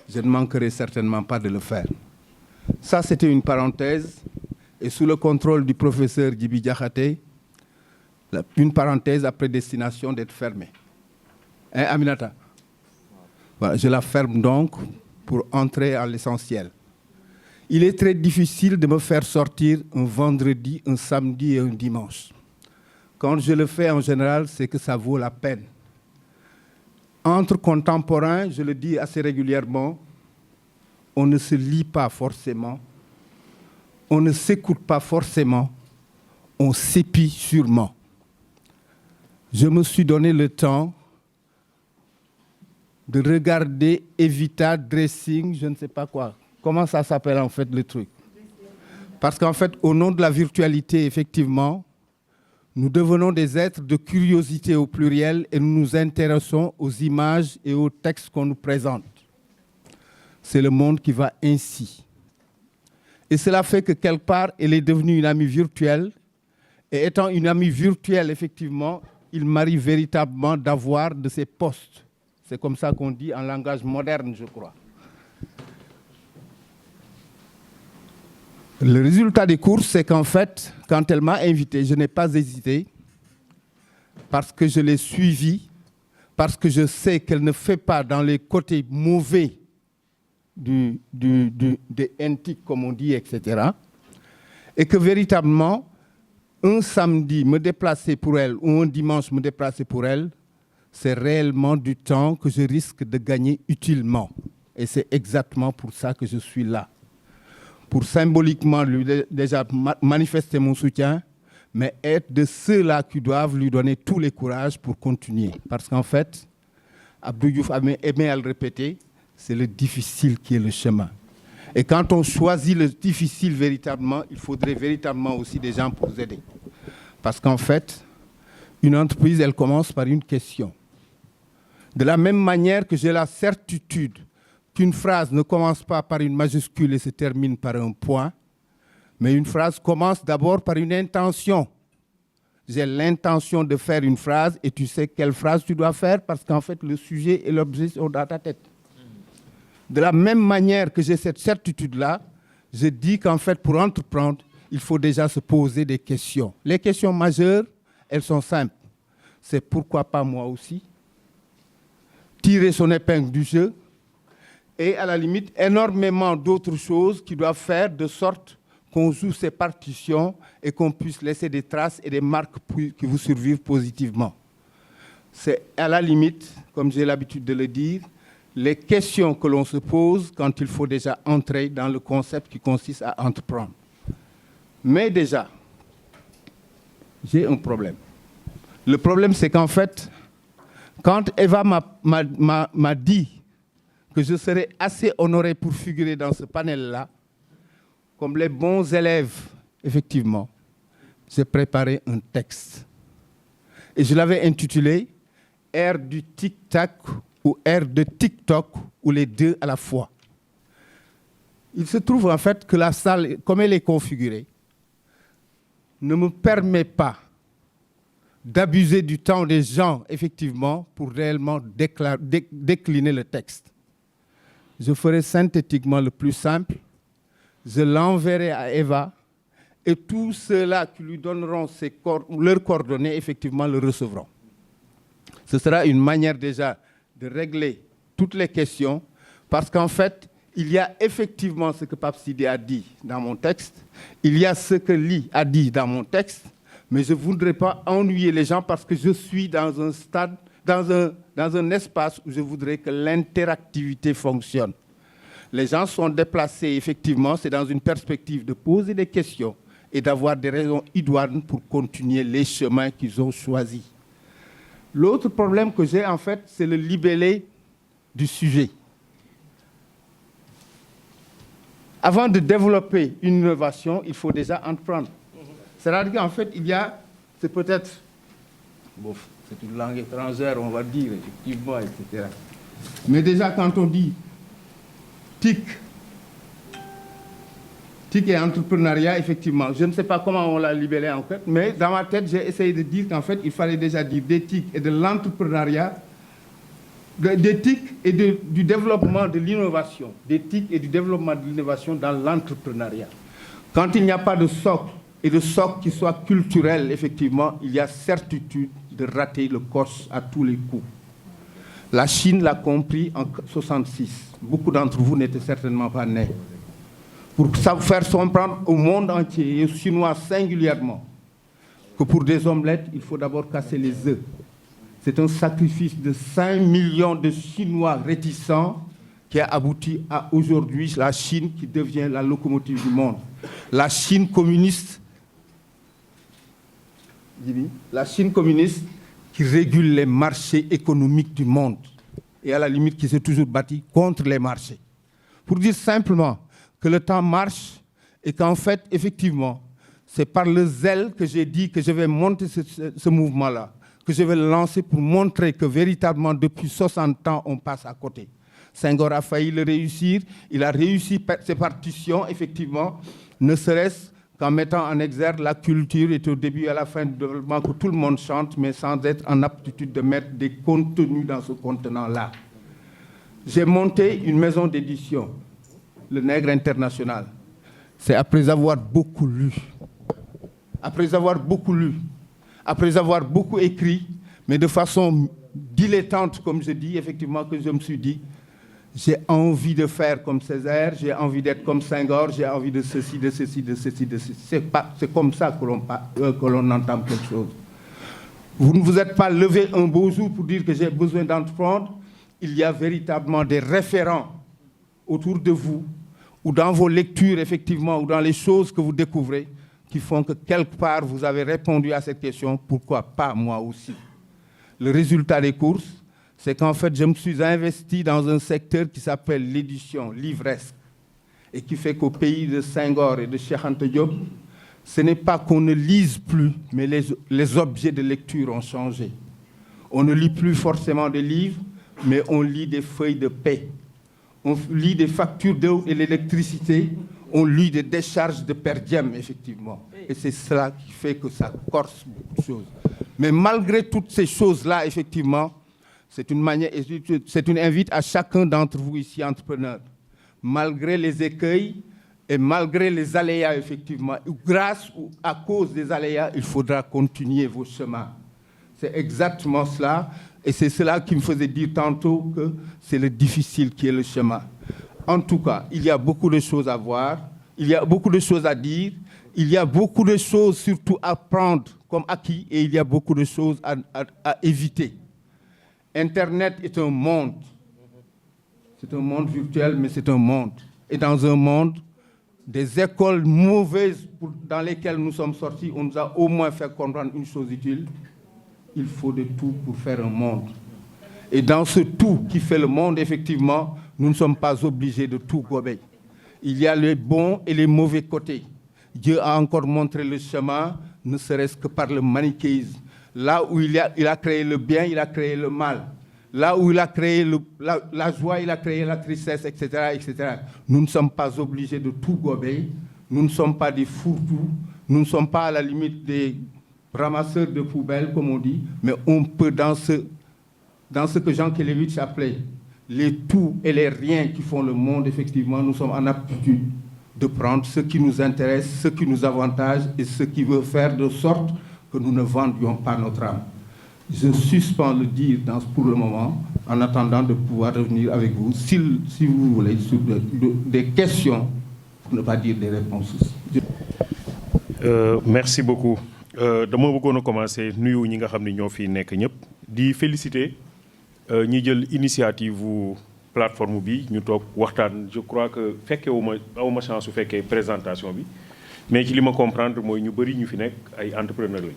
Je ne manquerai certainement pas de le faire. Ça, c'était une parenthèse. Et sous le contrôle du professeur Djibi Diakhaté, une parenthèse a prédestination d'être fermée. Hein, Aminata? Voilà, je la ferme donc pour entrer à l'essentiel. Il est très difficile de me faire sortir un vendredi, un samedi et un dimanche. Quand je le fais en général, c'est que ça vaut la peine. Entre contemporains, je le dis assez régulièrement, on ne se lit pas forcément. On ne s'écoute pas forcément, on s'épie sûrement. Je me suis donné le temps de regarder Evita Dressing, je ne sais pas quoi. Comment ça s'appelle en fait le truc? Parce qu'en fait, au nom de la virtualité, effectivement, nous devenons des êtres de curiosité au pluriel et nous nous intéressons aux images et aux textes qu'on nous présente. C'est le monde qui va ainsi. Et cela fait que quelque part, elle est devenue une amie virtuelle. Et étant une amie virtuelle, effectivement, il m'arrive véritablement d'avoir de ces postes. C'est comme ça qu'on dit en langage moderne, je crois. Le résultat des courses, c'est qu'en fait, quand elle m'a invité, je n'ai pas hésité parce que je l'ai suivie, parce que je sais qu'elle ne fait pas dans les côtés mauvais des NTIC, comme on dit, etc. Et que véritablement, un samedi me déplacer pour elle ou un dimanche me déplacer pour elle, c'est réellement du temps que je risque de gagner utilement. Et c'est exactement pour ça que je suis là. Pour symboliquement lui déjà manifester mon soutien, mais être de ceux-là qui doivent lui donner tous les courages pour continuer. Parce qu'en fait, Abdou Diouf aimait à le répéter, c'est le difficile qui est le chemin. Et quand on choisit le difficile véritablement, il faudrait véritablement aussi des gens pour vous aider. Parce qu'en fait, une entreprise, elle commence par une question. De la même manière que j'ai la certitude qu'une phrase ne commence pas par une majuscule et se termine par un point, mais une phrase commence d'abord par une intention. J'ai l'intention de faire une phrase et tu sais quelle phrase tu dois faire parce qu'en fait, le sujet et l'objet sont dans ta tête. De la même manière que j'ai cette certitude-là, je dis qu'en fait, pour entreprendre, il faut déjà se poser des questions. Les questions majeures, elles sont simples. C'est pourquoi pas moi aussi? Tirer son épingle du jeu et à la limite, énormément d'autres choses qui doivent faire de sorte qu'on joue ces partitions et qu'on puisse laisser des traces et des marques qui vous survivent positivement. C'est à la limite, comme j'ai l'habitude de le dire, les questions que l'on se pose quand il faut déjà entrer dans le concept qui consiste à entreprendre. Mais déjà, j'ai un problème. Le problème, c'est qu'en fait, quand Eva m'a dit que je serais assez honoré pour figurer dans ce panel-là, comme les bons élèves, effectivement, j'ai préparé un texte. Et je l'avais intitulé « Ère du tic-tac » ou « Ère de TikTok » ou les deux à la fois. Il se trouve en fait que la salle, comme elle est configurée, ne me permet pas d'abuser du temps des gens, effectivement, pour réellement décliner le texte. Je ferai synthétiquement le plus simple. Je l'enverrai à Eva et tous ceux-là qui lui donneront leurs coordonnées, effectivement, le recevront. Ce sera une manière déjà de régler toutes les questions parce qu'en fait, il y a effectivement ce que Pape Sidi a dit dans mon texte, il y a ce que Ly a dit dans mon texte, mais je ne voudrais pas ennuyer les gens parce que je suis dans un stade, dans un espace où je voudrais que l'interactivité fonctionne. Les gens sont déplacés, effectivement, c'est dans une perspective de poser des questions et d'avoir des raisons idoines pour continuer les chemins qu'ils ont choisis. L'autre problème que j'ai, en fait, c'est le libellé du sujet. Avant de développer une innovation, il faut déjà entreprendre. C'est-à-dire qu'en fait, c'est peut-être, bon, c'est une langue étrangère, on va dire, effectivement, etc. Mais déjà, quand on dit TIC et entrepreneuriat, effectivement, je ne sais pas comment on l'a libellé en fait, mais dans ma tête, j'ai essayé de dire qu'en fait, il fallait déjà dire des TIC et de l'entrepreneuriat, des TIC et du développement de l'innovation, des TIC et du développement de l'innovation dans l'entrepreneuriat. Quand il n'y a pas de socle, et de socle qui soit culturel, effectivement, il y a certitude de rater le coche à tous les coups. La Chine l'a compris en 1966. Beaucoup d'entre vous n'étaient certainement pas nés. Pour faire comprendre au monde entier, et aux Chinois singulièrement, que pour des omelettes, il faut d'abord casser les œufs. C'est un sacrifice de 5 millions de Chinois réticents qui a abouti à aujourd'hui la Chine qui devient la locomotive du monde. La Chine communiste qui régule les marchés économiques du monde et à la limite qui s'est toujours bâti contre les marchés. Pour dire simplement que le temps marche et qu'en fait, effectivement, c'est par le zèle que j'ai dit que je vais monter ce mouvement-là, que je vais le lancer pour montrer que véritablement, depuis 60 ans, on passe à côté. Senghor a failli le réussir, il a réussi ses partitions, effectivement, ne serait-ce qu'en mettant en exergue la culture et au début et à la fin du développement que tout le monde chante, mais sans être en aptitude de mettre des contenus dans ce contenant-là. J'ai monté une maison d'édition, le Nègre International. C'est après avoir beaucoup lu, après avoir beaucoup écrit, mais de façon dilettante, comme je dis, effectivement, que je me suis dit, j'ai envie de faire comme Césaire, j'ai envie d'être comme Senghor, j'ai envie de ceci, de ceci, de ceci, de ceci. C'est comme ça que l'on entame quelque chose. Vous ne vous êtes pas levé un beau jour pour dire que j'ai besoin d'entreprendre. Il y a véritablement des référents autour de vous, ou dans vos lectures, effectivement, ou dans les choses que vous découvrez, qui font que quelque part, vous avez répondu à cette question, pourquoi pas moi aussi? Le résultat des courses, c'est qu'en fait, je me suis investi dans un secteur qui s'appelle l'édition livresque, et qui fait qu'au pays de Senghor et de Cheikh Anta Diop, ce n'est pas qu'on ne lise plus, mais les objets de lecture ont changé. On ne lit plus forcément des livres, mais on lit des feuilles de paie. On lit des factures d'eau et l'électricité, on lit des décharges de per diem, effectivement. Et c'est cela qui fait que ça corse beaucoup de choses. Mais malgré toutes ces choses-là, effectivement, c'est une invite à chacun d'entre vous ici, entrepreneurs. Malgré les écueils et malgré les aléas, effectivement, grâce ou à cause des aléas, il faudra continuer vos chemins. C'est exactement cela. Et c'est cela qui me faisait dire tantôt que c'est le difficile qui est le chemin. En tout cas, il y a beaucoup de choses à voir, il y a beaucoup de choses à dire, il y a beaucoup de choses surtout à prendre comme acquis et il y a beaucoup de choses à éviter. Internet est un monde. C'est un monde virtuel, mais c'est un monde. Et dans un monde, des écoles mauvaises dans lesquelles nous sommes sortis, on nous a au moins fait comprendre une chose utile. Il faut de tout pour faire un monde. Et dans ce tout qui fait le monde, effectivement, nous ne sommes pas obligés de tout gober. Il y a les bons et les mauvais côtés. Dieu a encore montré le chemin, ne serait-ce que par le manichéisme. Là où il a créé le bien, il a créé le mal. Là où il a créé la joie, il a créé la tristesse, etc., etc. Nous ne sommes pas obligés de tout gober. Nous ne sommes pas des fourre-tout. Nous ne sommes pas à la limite des ramasseurs de poubelles, comme on dit, mais on peut, dans ce que Jean Kelevitch appelait les tout et les riens qui font le monde, effectivement, nous sommes en aptitude de prendre ce qui nous intéresse, ce qui nous avantage et ce qui veut faire de sorte que nous ne vendions pas notre âme. Je suspends le dire pour le moment, en attendant de pouvoir revenir avec vous, si vous voulez, sur des questions, pour ne pas dire des réponses. Merci beaucoup. Dama bëggoon a commencer nuyu ñi nga xam ne ñoo fi nekk ñëpp di féliciter ñi jël initiative bu plateforme bi ñu toog waxtaan. Je crois que awuma chance su fekkee présentation bi mais ci li ma comprendre mooy ñu bëri ñu fi nekk ay entrepreneurs lañu.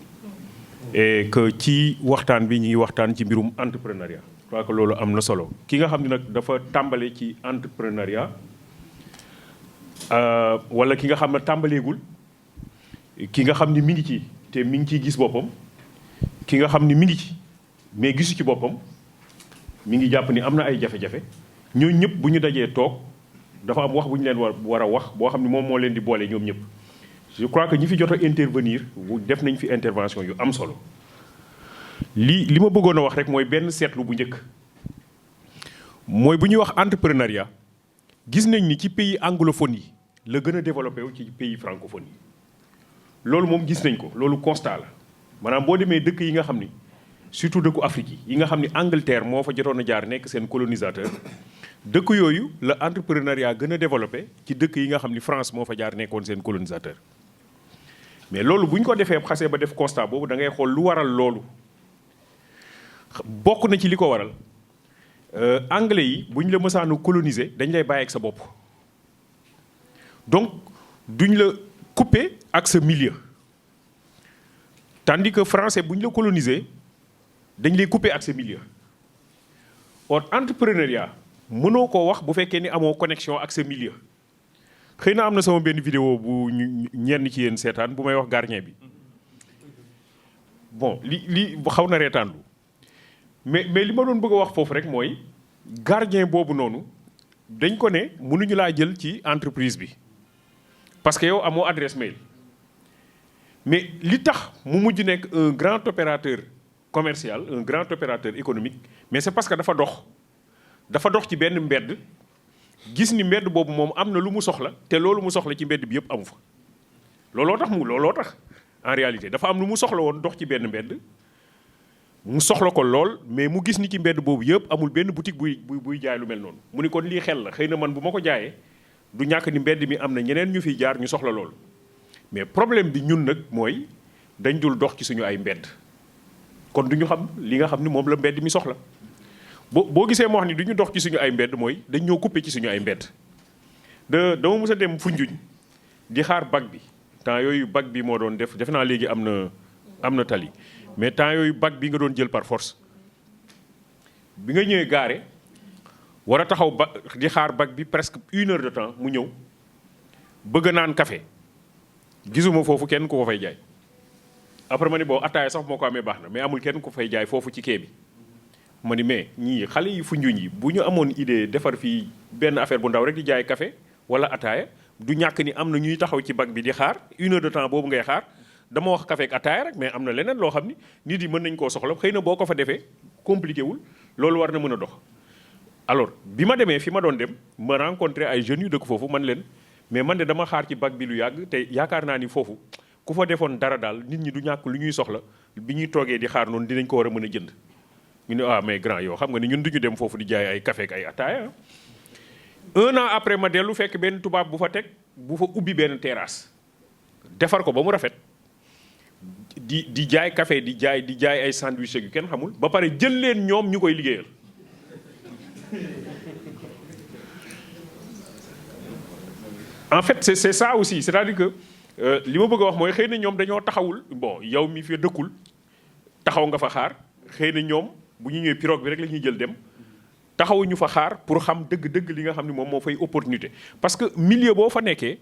Et que ci waxtaan bi ñu ngi waxtaan ci mbirum entrepreneuriat. Je crois que loolu am na solo ki nga xam ne nag dafa tàmbale ci entrepreneuriat wala ki nga xam ne tàmbaleegul ki nga xam ni mi ngi ci. te mi ngi ciy gis boppam ki nga xam ni mi ngi ci mais gisu ci boppam mi ngi jàpp ni am na ay jafe-jafe ñooñu ñëpp bu ñu dajee toog dafa am wax bu ñu leen war a wax boo xam ni moom moo leen di boole ñoom ñëpp. Je crois que ñi fi jot a intervenir def nañ fi intervention yu am solo li ma bëggoon a wax rek mooy benn seetlu bu njëkk mooy bu ñuy wax entrepreneuriat gis nañ ni ci pays anglophone yi la gën a développé wu ci pays francophone yi. loolu moom gis nañ ko loolu constat la maanaam boo demee dëkk yi nga xam ni surtout dëkku Afrique yi nga xam ni Angleterre moo fa jotoon a jaar nekk seen colonisateur dëkk yooyu la entrepreneuriat gën a développé ci dëkk yi nga xam ni France moo fa jaar nekkoon seen colonisateur. mais loolu bu ñu ko defee xasee ba def constat boobu da ngay xool lu waral loolu bokk na ci li ko waral anglais yi bu ñu la mësaanu coloniser dañ lay bàyyi ak sa bopp donc duñ la coupé ak sa milieu tandis que français bu ñu la coloniser dañ lay coupé ak sa milieu. or entrepreneuriat mënoo koo wax bu fekkee ni amoo connexion ak sa milieu xëy na am na sama benn vidéo bu ñenn ci yéen seetaan bu may wax gardien bi bon li xaw na reetaandu mais li ma doon bëgg a wax foofu rek mooy gardien boobu noonu dañ ko ne mënuñu laa jël ci entreprise bi parce que yow amoo adresse mail mais li tax mu mujj nekk un grand opérateur commercial un grand opérateur économique mais c'est parce que dafa dox ci benn mbedd gis ni mbedd boobu moom am na lu mu soxla te loolu mu soxla ci mbedd bi yëpp amu fa looloo tax en réalité dafa am lu mu soxla woon dox ci benn mbedd mu soxla ko lool mais mu gis ni ci mbedd boobu yëpp amul benn boutique buy jaay lu mel noonu mu ni kon lii xel la xëy na man bu ma ko jaayee du ñàkk ni mbedd mi am na ñeneen ñu fiy jaar ñu soxla loolu mais problème bi ñun nag mooy dañ dul dox ci suñu ay mbedd kon du ñu xam li nga xam ni moom la mbedd mi soxla boo gisee moo wax ni du ñu dox ci suñu ay mbedd mooy dañ ñoo coupé ci suñu ay mbedd dama mës a dem Foundiougne di xaar bac bi temps yooyu bac bi moo doon def naa léegi am na tali mais temps yooyu bac bi nga doon jël par force bi nga ñëwee gaare war a taxaw ba di xaar bac bi presque 1 heure de temps mu ñëw bëgg naan café gisuma foofu kenn ku ko fay jaay après ma ni boo attaaya sax moo ko amee baax na mais amul kenn ku fay jaay foofu ci quai bi ma ni mais ñii xale yi Foundiougne yi bu ñu amoon idée defar fii benn affaire bu ndaw rek di jaay café wala attaaya du ñàkk ni am na ñuy taxaw ci bac bi di xaar 1 heure de temps boobu ngay xaar dama wax café ak attaaya rek mais am na leneen loo xam ni nit yi mën nañ koo soxla xëy na boo ko fa defee compliqué wul loolu war na mën a dox. alors bi ma demee fi ma doon dem ma rencontré ay jeunes yu dëkk foofu man leen mais man de dama xaar ci bac bi lu yàgg te yaakaar naa ni foofu ku fa defoon dara daal nit ñi du ñàkk lu ñuy soxla bi ñuy toogee di xaar noonu dinañ ko war a mën a jënd. ñu ne mais grand yow xam nga ni ñun duñu dem foofu di jaay ay café ak ay attaaya 1 an après ma dellu fekk benn tubaab bu fa ubbi benn terrasse defar ko ba mu rafet di jaay café di jaay ay sandwich yu kenn xamul ba pare jël leen ñoom ñu koy liggéeyal en fait c'est ça aussi c'est-à-dire que li ma bëgg a wax mooy xëy na ñoom dañoo taxawul bon yow mi fi dëkkul taxaw nga fa xaar xëy na ñoom bu ñu ñëwee pirogue bi rek la ñuy jël dem taxawuñu fa xaar pour xam dëgg-dëgg li nga xam ne moom moo fay opportunité parce que milieu boo fa nekkee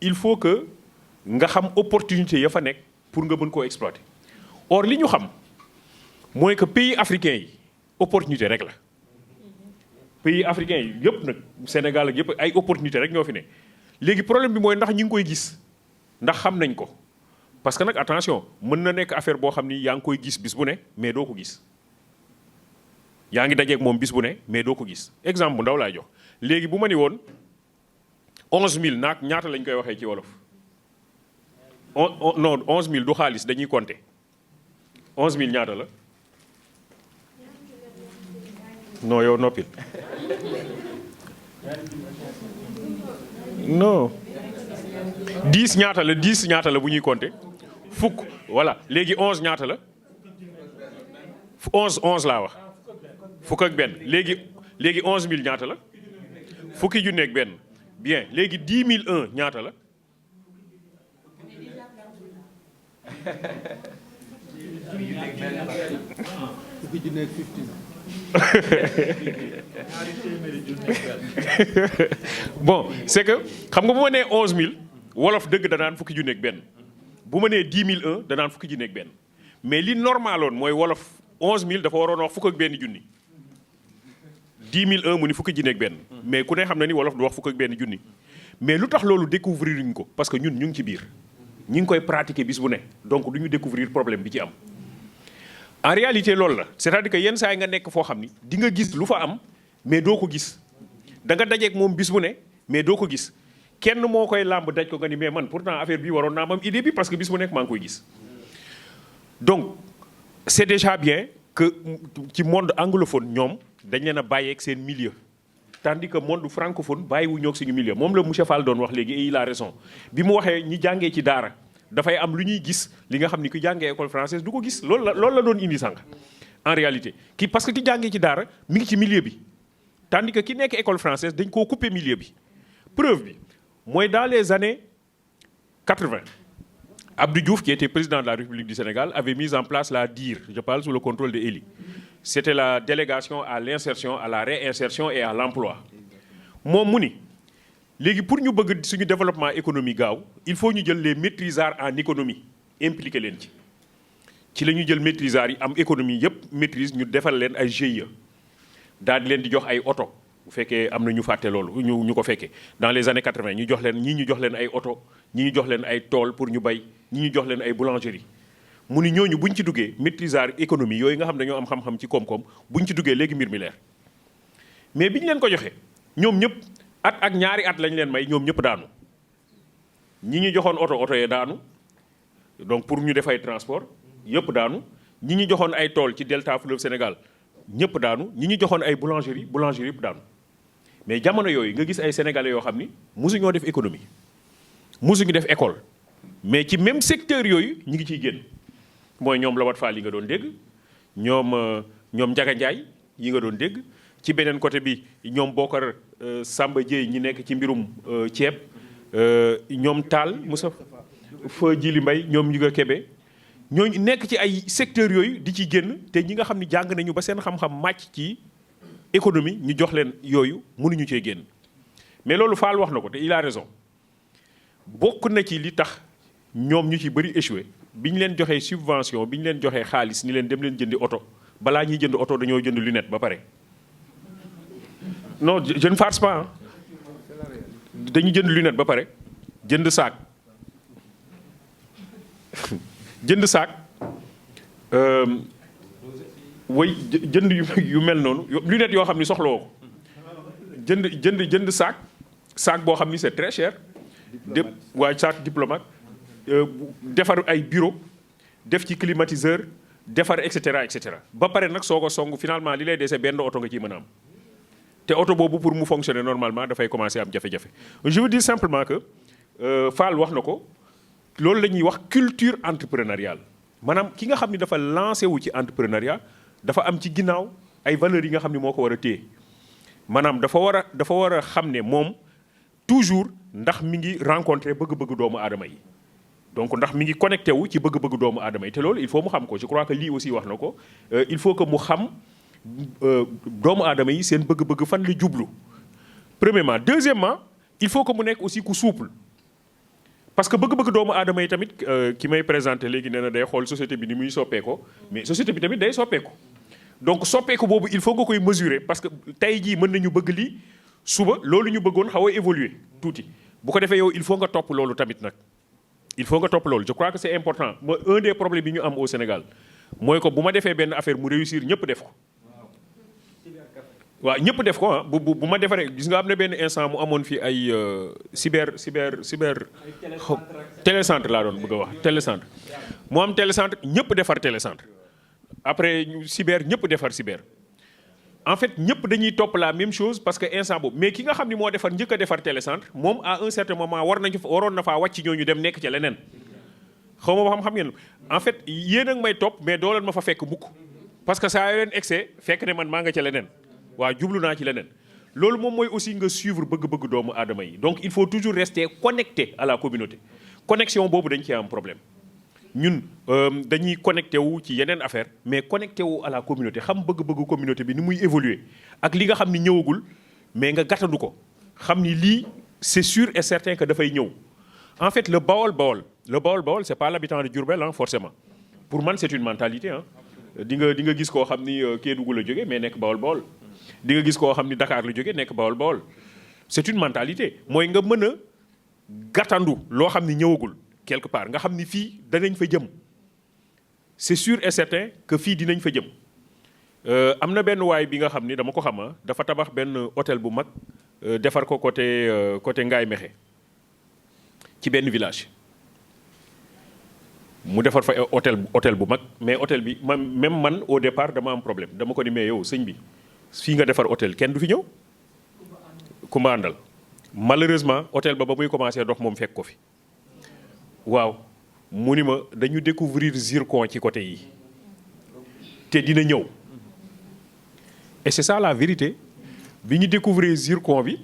il faut que nga xam opportunité ya fa nekk pour nga mën koo exploiter or li ñu xam mooy que pays africains yi opportunité rek la pays africains yi yëpp nag Sénégal ak yëpp ay opportunité rek ñoo fi ne léegi problème bi mooy ndax ñi ngi koy gis ndax xam nañ ko parce que nag attention mën na nekk affaire boo xam ni yaa ngi koy gis bis bu ne mais doo ko gis yaa ngi dajeeg moom bis bu ne mais doo ko gis exemple bu ndaw laay jox léegi bu ma ni woon 11000 naag ñaata lañ koy waxee ci wolof non 11000 du xaalis dañuy compter 11000 ñaata la non yow noppil non 10 ñaata la 10 ñaata la bu ñuy compter fukk voilà léegi 11 ñaata la 11 laa wax fukk ak benn léegi 11000 ñaata la fukki junne ak benn bien léegi 10001 ñaata la bon c'est que xam nga bu ma nee 11000 wolof dëgg danaan fukki junne ak benn bu ma nee 10001 danaan fukki junne ak benn mais li normaloon mooy wolof 11000 dafa waroon wax fukk ak benn junni 10001 mu ni fukki junne ak benn mais ku ne xam na ni wolof du wax fukk ak benn junni mais lu tax loolu découvrir ñu ko parce que ñun ñu ngi ci biir ñi ngi koy pratiquer bis bu ne donc du ñu découvrir problème bi ci am en réalité loolu la c'est-à-dire que yenn saa yi nga nekk foo xam ni di nga gis lu fa am mais doo ko gis da nga dajeeg moom bis bu ne mais doo ko gis kenn moo koy làmb daj ko nga ni mais man pourtant affaire bi waroon naa am idée bi parce que bis bu nekk maa ngi koy gis donc c'est déjà bien que ci monde anglophone ñoom dañ leen a bàyyeeg seen milieu tandis que monde francophone bàyyiwu ñoog suñu milieu moom la monsieur Fall doon wax léegi et il a raison bi mu waxee ñi jàngee ci daara dafay am lu ñuy gis li nga xam ni ku jàngee école française du ko gis loolu la doon indi sànq en réalité parce que ki jàngee ci daara mi ngi ci milieu bi tandis que ki nekk école française dañ koo couper milieu bi preuve bi mooy dans les années 80 Abdou Diouf qui était président de la République du Sénégal avait mis en place la DIR je parle sous le contrôle de Eli c'était la délégation à l'insertion à la réinsertion et à l'emploi moom mu ni léegi pour ñu bëgg suñu développement économique gaaw il faut ñu jël les maîtrisards en économie impliqué leen ci la ñuy jël maîtrisards yi am économie yëpp maîtrise ñu defal leen ay GIE daal di leen di jox ay oto bu fekkee am na ñu fàtte loolu ñu ko fekkee dans les années 80 ñu jox leen ñii ñu jox leen ay oto ñii ñu jox leen ay tool pour ñu bay ñii ñu jox leen ay boulangerie mu ni ñooñu buñ ci duggee maîtrisards économie yooyu nga xam dañoo am xam-xam ci koom-koom buñ ci duggee léegi mbir mi leer mais biñ leen ko joxee ñoom ñëpp at ak ñaari at lañ leen may ñoom ñëpp daanu ñi ñu joxoon oto yee daanu donc pour ñu def ay transport yëpp daanu ñi ñu joxoon ay tool ci delta fleuve Sénégal ñëpp daanu ñi ñu joxoon ay boulangerie yëpp daanu mais jamono yooyu nga gis ay sénégalais yoo xam ni mosuñoo def économie mosuñu def école mais ci même secteur yooyu ñi ngi ciy génn mooy ñoom Lawat Fall yi nga doon dégg ñoom Ndiaga Ndiaye yi nga doon dégg ci beneen côté bi ñoom Bokar Samba Dieye ñi nekk ci mbirum ceeb ñoom Tall Moussa Fa Jili Mbay ñoom ñu nga Kébé ñooñu nekk ci ay secteurs yooyu di ci génn te ñi nga xam ne jàng nañu ba seen xam-xam màcc ci économie ñu jox leen yooyu mënuñu cee génn mais loolu Fall wax na ko te il a raison bokk na ci li tax ñoom ñu ci bëri échoué bi ñu leen joxee subvention bi ñu leen joxee xaalis ni leen dem leen jëndi oto balaa ñuy jënd oto dañoo jënd lunette ba pare non je ne farce pas dañu jënd lunette ba pare jënd saak jënd saak way jënd yu mel noonu lunette yoo xam ni soxlawoo ko jënd saak boo xam ni c'est très cher waaye saak diplomate defar ay bureau def ci climatiseur defar et cetera ba pare nag soo ko song finalement li lay dese benn oto nga ciy mën a am te oto boobu pour mu fonctionner normalement dafay commencer am jafe-jafe je veux dire simplement que Fall wax na ko loolu la ñuy wax culture entrepreneuriale maanaam ki nga xam ni dafa lancé wu ci entrepreneuriat dafa am ci ginnaaw ay valeurs yi nga xam ni moo ko war a téye maanaam dafa war a xam ne moom toujours ndax mi ngi rencontrer bëgg-bëgg doomu aadama yi donc ndax mi ngi connecté wu ci bëgg-bëgg doomu aadama yi te loolu il faut mu xam ko je crois que lii aussi wax na ko il faut que mu xam doomu aadama yi seen bëgg-bëgg fan la jublu premièrement deuxièmement il faut que mu nekk aussi ku souple parce que bëgg-bëgg doomu aadama yi tamit ki may présenté léegi nee na day xool société bi ni muy soppeekoo mais société bi tamit day soppeeku donc soppeeku boobu il faut nga koy mesurer parce que tey jii mën nañu bëgg lii suba loolu ñu bëggoon xaw a évoluer tuuti bu ko defee yow il faut nga topp loolu tamit nag il faut nga topp loolu je crois que c'est important mooy un des problèmes yi ñu am au Sénégal mooy ko bu ma defee benn affaire mu réussir ñëpp def ko waaw ñëpp def ko ah bu ma defaree gis nga am na benn instant mu amoon fi ay cyber télécentre laa doon bëgg a wax télécentre mu am télécentre ñëpp defar télécentre après cyber ñëpp defar cyber en fait ñëpp dañuy topp la même chose parce que instant boobu mais ki nga xam ni moo defar njëkk a defar télécentre moom à un certain moment waroon na faa wàcc ñooñu dem nekk ca leneen xaw ma xam ngeen en fait yéen a ngi may topp mais doo leen ma fa fekk mukk parce que saa yoo leen excès fekk ne man maa nga ca leneen waaw jublu naa ci leneen loolu moom mooy aussi nga suivre bëgg-bëgg doomu aadama yi donc il faut toujours rester connecté à la communauté connexion boobu dañ ci am problème ñun dañuy connecté wu ci yeneen affaire mais connecté wu à la communauté xam bëgg-bëgg communauté bi ni muy évoluer ak li nga xam ni ñëwagul mais nga gàttandu ko xam ni lii c'est sûr et certain que dafay ñëw en fait le Bawol c'est pas l'habitant de Diourbel forcément pour man c'est une mentalité di nga gis koo xam ni Kédougou la jóge mais nekk Bawol di nga gis koo xam ni Dakar la jóge nekk Bawol c'est une mentalité mooy nga mën a gàttandu loo xam ni ñëwagul quelque part nga xam ni fii danañ fa jëm c'est sûr et certain que fii dinañ fa jëm am na benn waay bi nga xam ni dama ko xama dafa tabax benn hôtel bu mag defar ko côté Ngaye Mékhé ci benn village mu defar fa hôtel bu mag mais hôtel bi même man au départ dama am problème dama ko ni mais yow sëñ bi fii nga defar hôtel kenn du fi ñëw Kumba àndal malheureusement hôtel ba muy commencé dox moom fekk ko fi waaw mu ni ma dañu découvrir zircon ci côté yi te dina ñëw et c'est ça la vérité bi ñu découvrir zircon bi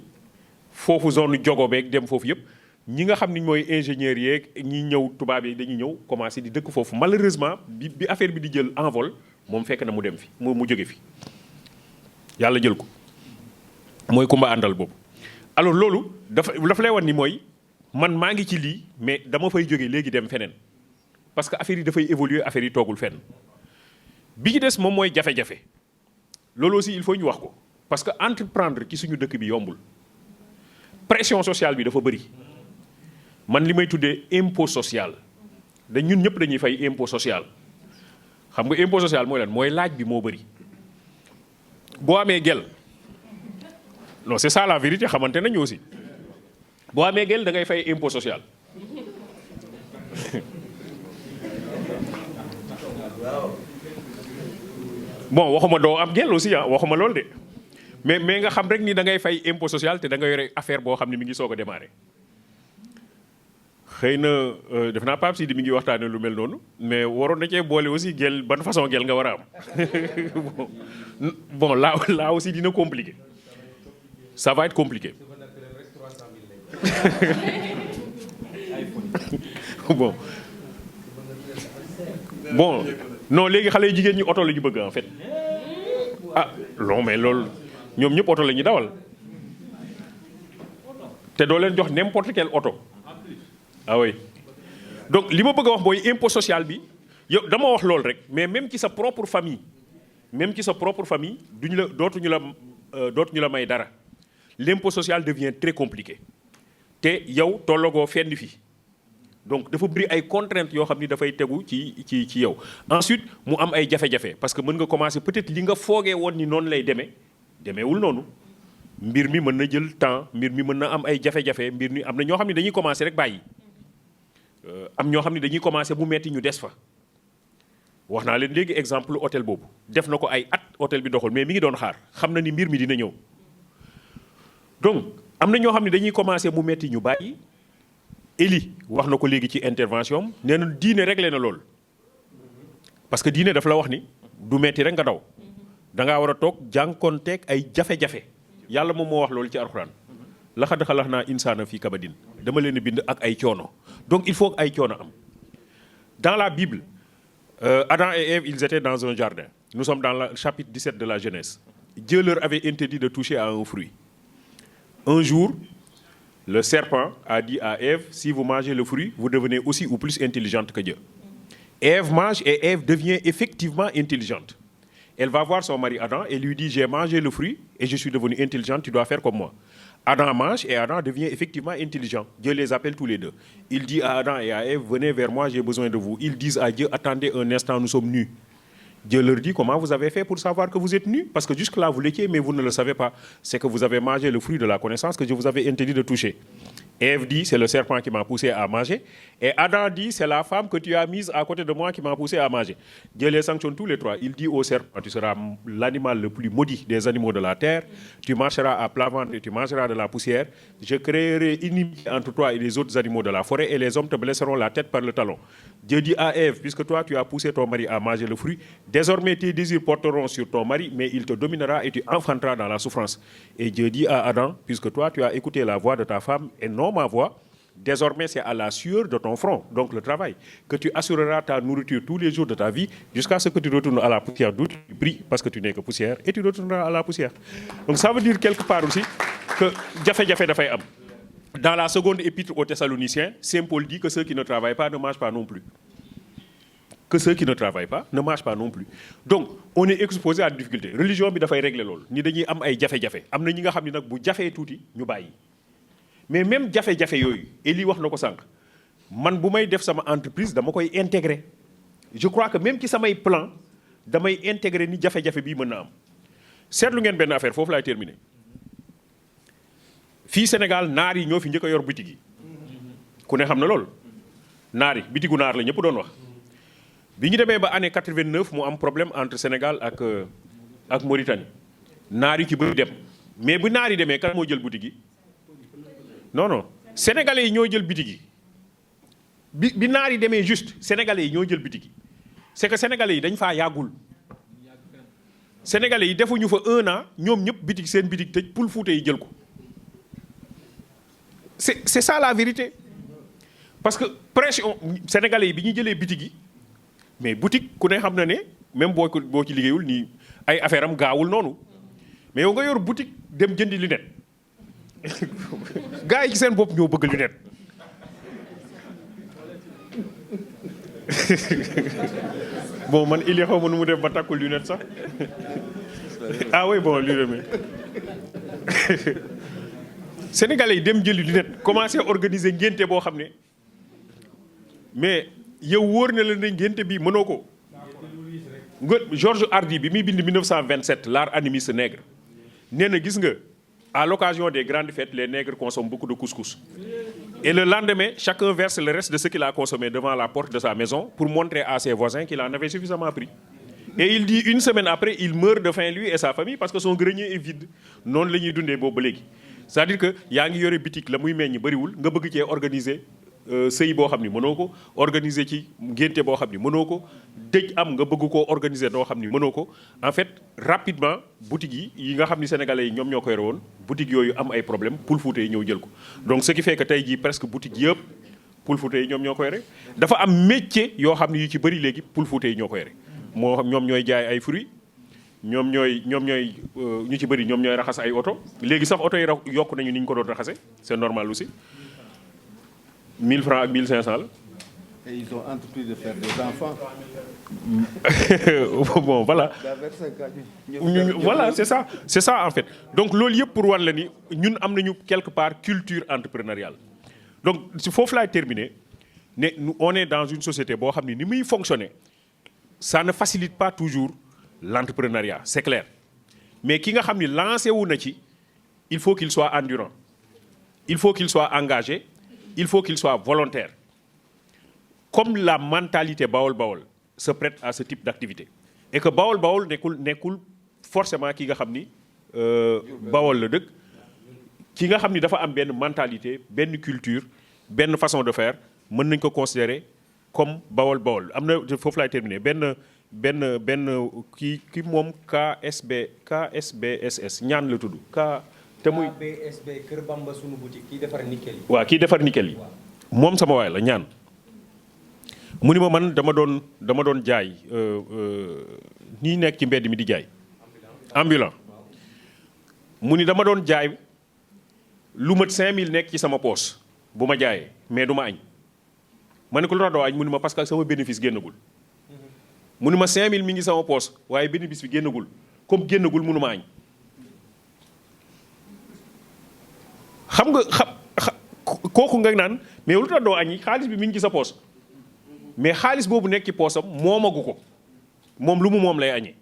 foofu zone jogo beeg dem foofu yëpp ñi nga xam ni mooy ingénieurs yeeg ñi ñëw tubaab yi dañuy ñëw commencé di dëkk foofu malheureusement bi affaire bi di jël envol moom fekk na mu dem fi mu jóge fi yàlla jël ko mooy kumba àndal boobu alors loolu dafa lay wan ni mooy man maa ngi ci lii mais dama fay jóge léegi dem feneen parce que affaire yi dafay évoluer affaire yi toogul fenn bi ci des moom mooy jafe-jafe loolu aussi il faut ñu wax ko parce que entreprendre ci suñu dëkk bi yombul pression sociale bi dafa bëri man li may tuddee impôt social ñun ñëpp dañuy fay impôt social xam nga impôt social mooy lan mooy laaj bi moo bëri boo amee gel non c'est ça la vérité xamante nañu aussi boo amee gel da ngay fay impôt social bon waxuma doo am gel aussi ah waxuma loolu de mais nga xam rek ni da ngay fay impôt social te da nga yore affaire boo xam ne mi ngi soog a démarrer xëy na def naa Pape Sidi mi ngi waxtaane lu mel noonu mais waroon na cee boole aussi gel ban façon gel nga war a am bon là aussi dina compliqué ça va être compliqué bon non léegi xale yu jigéen ñi oto la ñu bëgg en fait ah non mais loolu ñoom ñëpp oto la ñuy dawal te doo leen jox n'importe quel oto ah oui donc li ma bëgg a wax mooy impôt social bi yow dama wax loolu rek mais même ci sa propre famille dootuñu la may dara l'impôt social devient très compliqué te yow tollogoo fenn fi donc dafa bëri ay contraintes yoo xam ni dafay tegu ci yow ensuite mu am ay jafe-jafe parce que mën nga commencer peut-être li nga foogee woon ni noonu lay demeewul noonu mbir mi mën na jël temps mbir mi mën na am ay jafe-jafe mbir mi am na ñoo xam ne dañuy commencer rek bàyyi am ñoo xam ne dañuy commencer mu metti ñu des fa wax naa leen léegi exemple hôtel boobu def na ko ay at hôtel bi doxul mais mi ngi doon xaar xam na ni mbir mi dina ñëw donc am na ñoo xam ne dañuy commencer mu metti ñu bàyyi Eli wax na ko léegi ci intervention nee na diine réglé na lool parce que diine daf la wax ni du metti rek nga daw da ngaa war a toog jànkoonteeg ay jafe-jafe yàlla moom moo wax loolu ci alxuraan laxad xalaqnaa insaana fii kabadin dama leen bind ak ay coono donc il faut que ay coono am dans la Bible Adam et Ève ils étaient dans un jardin nous sommes dans le chapitre 17 de la Genèse Dieu leur avait interdit de toucher à un fruit un jour le serpent a dit à Ève si vous mangez le fruit vous devenez aussi ou plus intelligente que Dieu. Ève mange et Ève devient effectivement intelligente. Elle va voir son mari Adam et lui dit j'ai mangé le fruit et je suis devenue intelligente, tu dois faire comme moi. Adam mange et Adam devient effectivement intelligent. Dieu les appelle tous les deux. Il dit à Adam et à Ève venez vers moi, j'ai besoin de vous. Ils disent à Dieu attendez un instant, nous sommes nus. Dieu leur dit comment vous avez fait pour savoir que vous êtes nus? Parce que jusque-là vous l'étiez mais vous ne le savez pas. C'est que vous avez mangé le fruit de la connaissance que je vous avais interdit de toucher. Ève dit c'est le serpent qui m'a poussé à manger. Et Adam dit c'est la femme que tu as mise à côté de moi qui m'a poussé à manger. Dieu les sanctionne tous les trois. Il dit au serpent tu seras l'animal le plus maudit des animaux de la terre. Tu marcheras à plat ventre et tu mangeras de la poussière. Je créerai inimitié entre toi et les autres animaux de la forêt et les hommes te blesseront la tête par le talon. Dieu dit à Ève puisque toi tu as poussé ton mari à manger le fruit, désormais tes désirs porteront sur ton mari mais il te dominera et tu enfanteras dans la souffrance. Et Dieu dit à Adam puisque toi tu as écouté la voix de ta femme et non ma voix, désormais c'est à la sueur de ton front, donc le travail, que tu assureras ta nourriture tous les jours de ta vie jusqu'à ce que tu retournes à la poussière d'où tu pries parce que tu n'es que poussière et tu retourneras à la poussière. Donc ça veut dire quelque part aussi que jafe-jafe dafay am. Dans la seconde épître aux Thessaloniciens, Saint Paul dit que ceux qui ne travaillent pas ne mangent pas non plus. Que ceux qui ne travaillent pas ne mangent pas non plus. Donc on est exposé à des difficultés. Religion bi dafay régler loolu ni dañuy am ay jafe-jafe am na ñi nga xam ne nag bu jafee tuuti ñu bàyyi mais même jafe-jafe yooyu Eli wax na ko sànq man bu may def sama entreprise dama koy intégrer je crois que même ci samay plan damay intégrer ni jafe-jafe bii mën na am seetlu ngeen benn affaire foofu laay terminer fii Sénégal naar yi ñoo fi njëkk a yor bitig yi ku ne xam na loolu naar yi bitigu naar la ñëpp doon wax bi ñu demee ba année 89 mu am problème entre Sénégal ak Mauritanie naar yi ci bëri dem mais bu naar yi demee kan moo jël bitig yi non sénégalais yi ñoo jël bitig yi bi naar yi demee juste sénégalais yi ñoo jël bitig yi c'est que sénégalais yi dañ faa yàggul sénégalais yi defuñu fa 1 an ñoom ñëpp bitig seen bitig tëj Pël Fuuta yi jël ko c'est ça la vérité parce que pression sénégalais yi bi ñu jëlee bitig yi mais boutique ku ne xam na ne même boo ci liggéeyul nii ay affaire am gaawul noonu mais yow nga yor boutique dem jëndi lunette gars yi ci seen bopp ñoo bëgg lunette bon man il y xaw ma nu mu def ba takkul lunette sax ah oui bon lui remet sénégalais yi dem jëli lunette commencé organiser ngénte boo xam ne mais yow wóor na la ne ngénte bi mënoo ko nga Georges Hardy bi muy bind 1927 l'art animiste nègre nee na gis nga à l'occasion des grandes fêtes les nègres consomment beaucoup de couscous et le lendemain chacun verse le reste de ce qu'il a consommé devant la porte de sa maison pour montrer à ses voisins qu'il en avait suffisamment pris Et il dit une semaine après, il meurt de faim, lui et sa famille, parce que son grenier est vide. Non, la ñuy dundee boobu ba léegi. C'est-à-dire que yaa ngi yore bitik la muy meññ bëriwul nga bëgg cee organiser sëy boo xam ni mënoo ko organiser ci ngénte boo xam ni mënoo ko dëj am nga bëgg koo organiser doo xam ni mënoo ko. En fait rapidement boutique yi nga xam ni sénégalais yi ñoom ñoo ko yore woon boutique yooyu am ay problème Pël Fuuta yi ñëw jël ko. Donc ce qui fait que tey jii presque boutique yëpp Pël Fuuta yi ñoom ñoo ko yore. Dafa am métier yoo xam ni yu ci bëri léegi Pël Fuuta yi ñoo ko yore moo xam ñoom ñooy jaay ay fruits. ñoom ñooy ñu ci bëri ñoom ñooy raxas ay oto léegi sax oto yi yokk nañu ni ñu ko doon raxase c'est normal aussi 1000 francs ak 1500 la. Et ils ont entrepris de faire des enfants. Bon voilà. Voilà c'est ça en fait. Donc loolu yëpp pour wan la ni ñun am nañu quelque part culture entrepreneuriale. Donc si foofu laay terminer ne on est dans une société boo xam ni muy fonctionner ça ne facilite pas toujours l'entrepreneuriat, c'est clair. Mais ki nga xam ni lancé wu na ci il faut qu'il soit endurant, il faut qu'il soit engagé, il faut qu'il soit volontaire. Comme la mentalité Bawol se prête à ce type d'activité. Et que Bawol nekkul forcément ki nga xam ni Bawol la dëkk ki nga xam ni dafa am benn mentalité benn culture benn façon de faire mën nañ ko considérer comme Bawol. Am na foofu laay terminer benn ki moom KSBSS ñaan la tudd te muy KBSB Kër Bamba sunu boutique kii defar nickel yi. waaw kii defar nickel yi moom sama waay la ñaan mu ni ma man dama doon jaay nii nekk ci mbedd mi di jaay ambulant mu ni dama doon jaay lu mat 5000 nekk ci sama poche bu ma jaayee mais du ma añ ma ne ko lu tax doo añ mu ni ma parce que sama bénéfice génnagul mu ni ma 5000 mi ngi sama poche waaye bénéfice bi génnagul comme génnagul mënu ma añ xam nga kooku nga naan mais lu tax doo añ xaalis bi mi ngi ci sa poche mais xaalis boobu nekk ci poosam moomagu ko moom lu mu moom lay añee.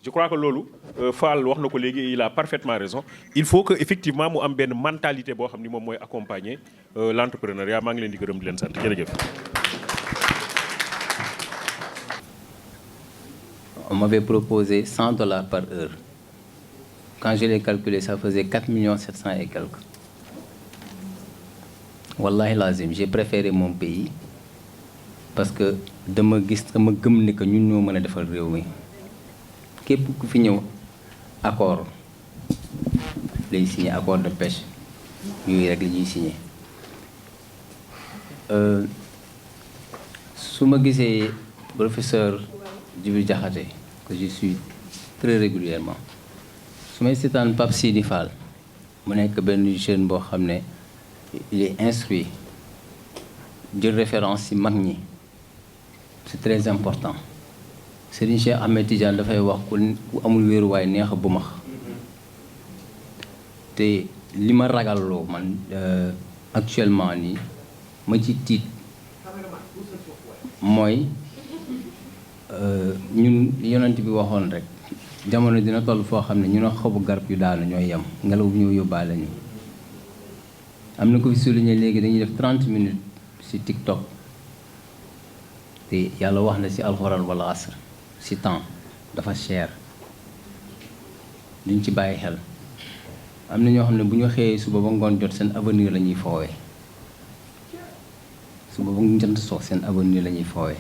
Je crois que loolu Fall wax na ko léegi il a parfaitement raison il faut que effectivement mu am benn mentalité boo xam ni moom mooy accompagner l'entrepreneuriat maa ngi leen di gërëm di leen sant jërëjëf. On m'avait proposé $100 par heure. Quand je l'ai calculé, ça faisait 4 700 et quelques. Wallahi lazim, j'ai préféré mon pays parce que dama gëm ni que ñun ñoo mën a defal réew mi. Képp ku fi ñëw accord lay signé accord de pêche yooyu rek la ñuy signé su ma gisee professeur Djibril Diakhaté que je suis très régulièrement su may seetaan Pape Sidi Fall mu nekk benn jeune boo xam ne il est instruit jël référence ci mag ñi c'est très important. Serigne Cheikh Ahmed Tidiane dafay wax ku amul wéeruwaay neex a bu max te li ma ragalloo man actuellement nii ma ci tiit mooy ñun yonent bi waxoon rek jamono dina toll foo xam ne ñu ne xobu garab yu daanu ñooy yem ngelaw bi ñëw yóbbaale ñu am na ko fi souligné léegi dañuy def 30 minutes ci TikTok te yàlla wax na ci alxuraan wala asr ci temps dafa cher duñ ci bàyyi xel am na ñoo xam ne bu ñu xëyee suba ba ngoon jot seen avenir la ñuy foowee suba ba jant soo seen avenir la ñuy foowee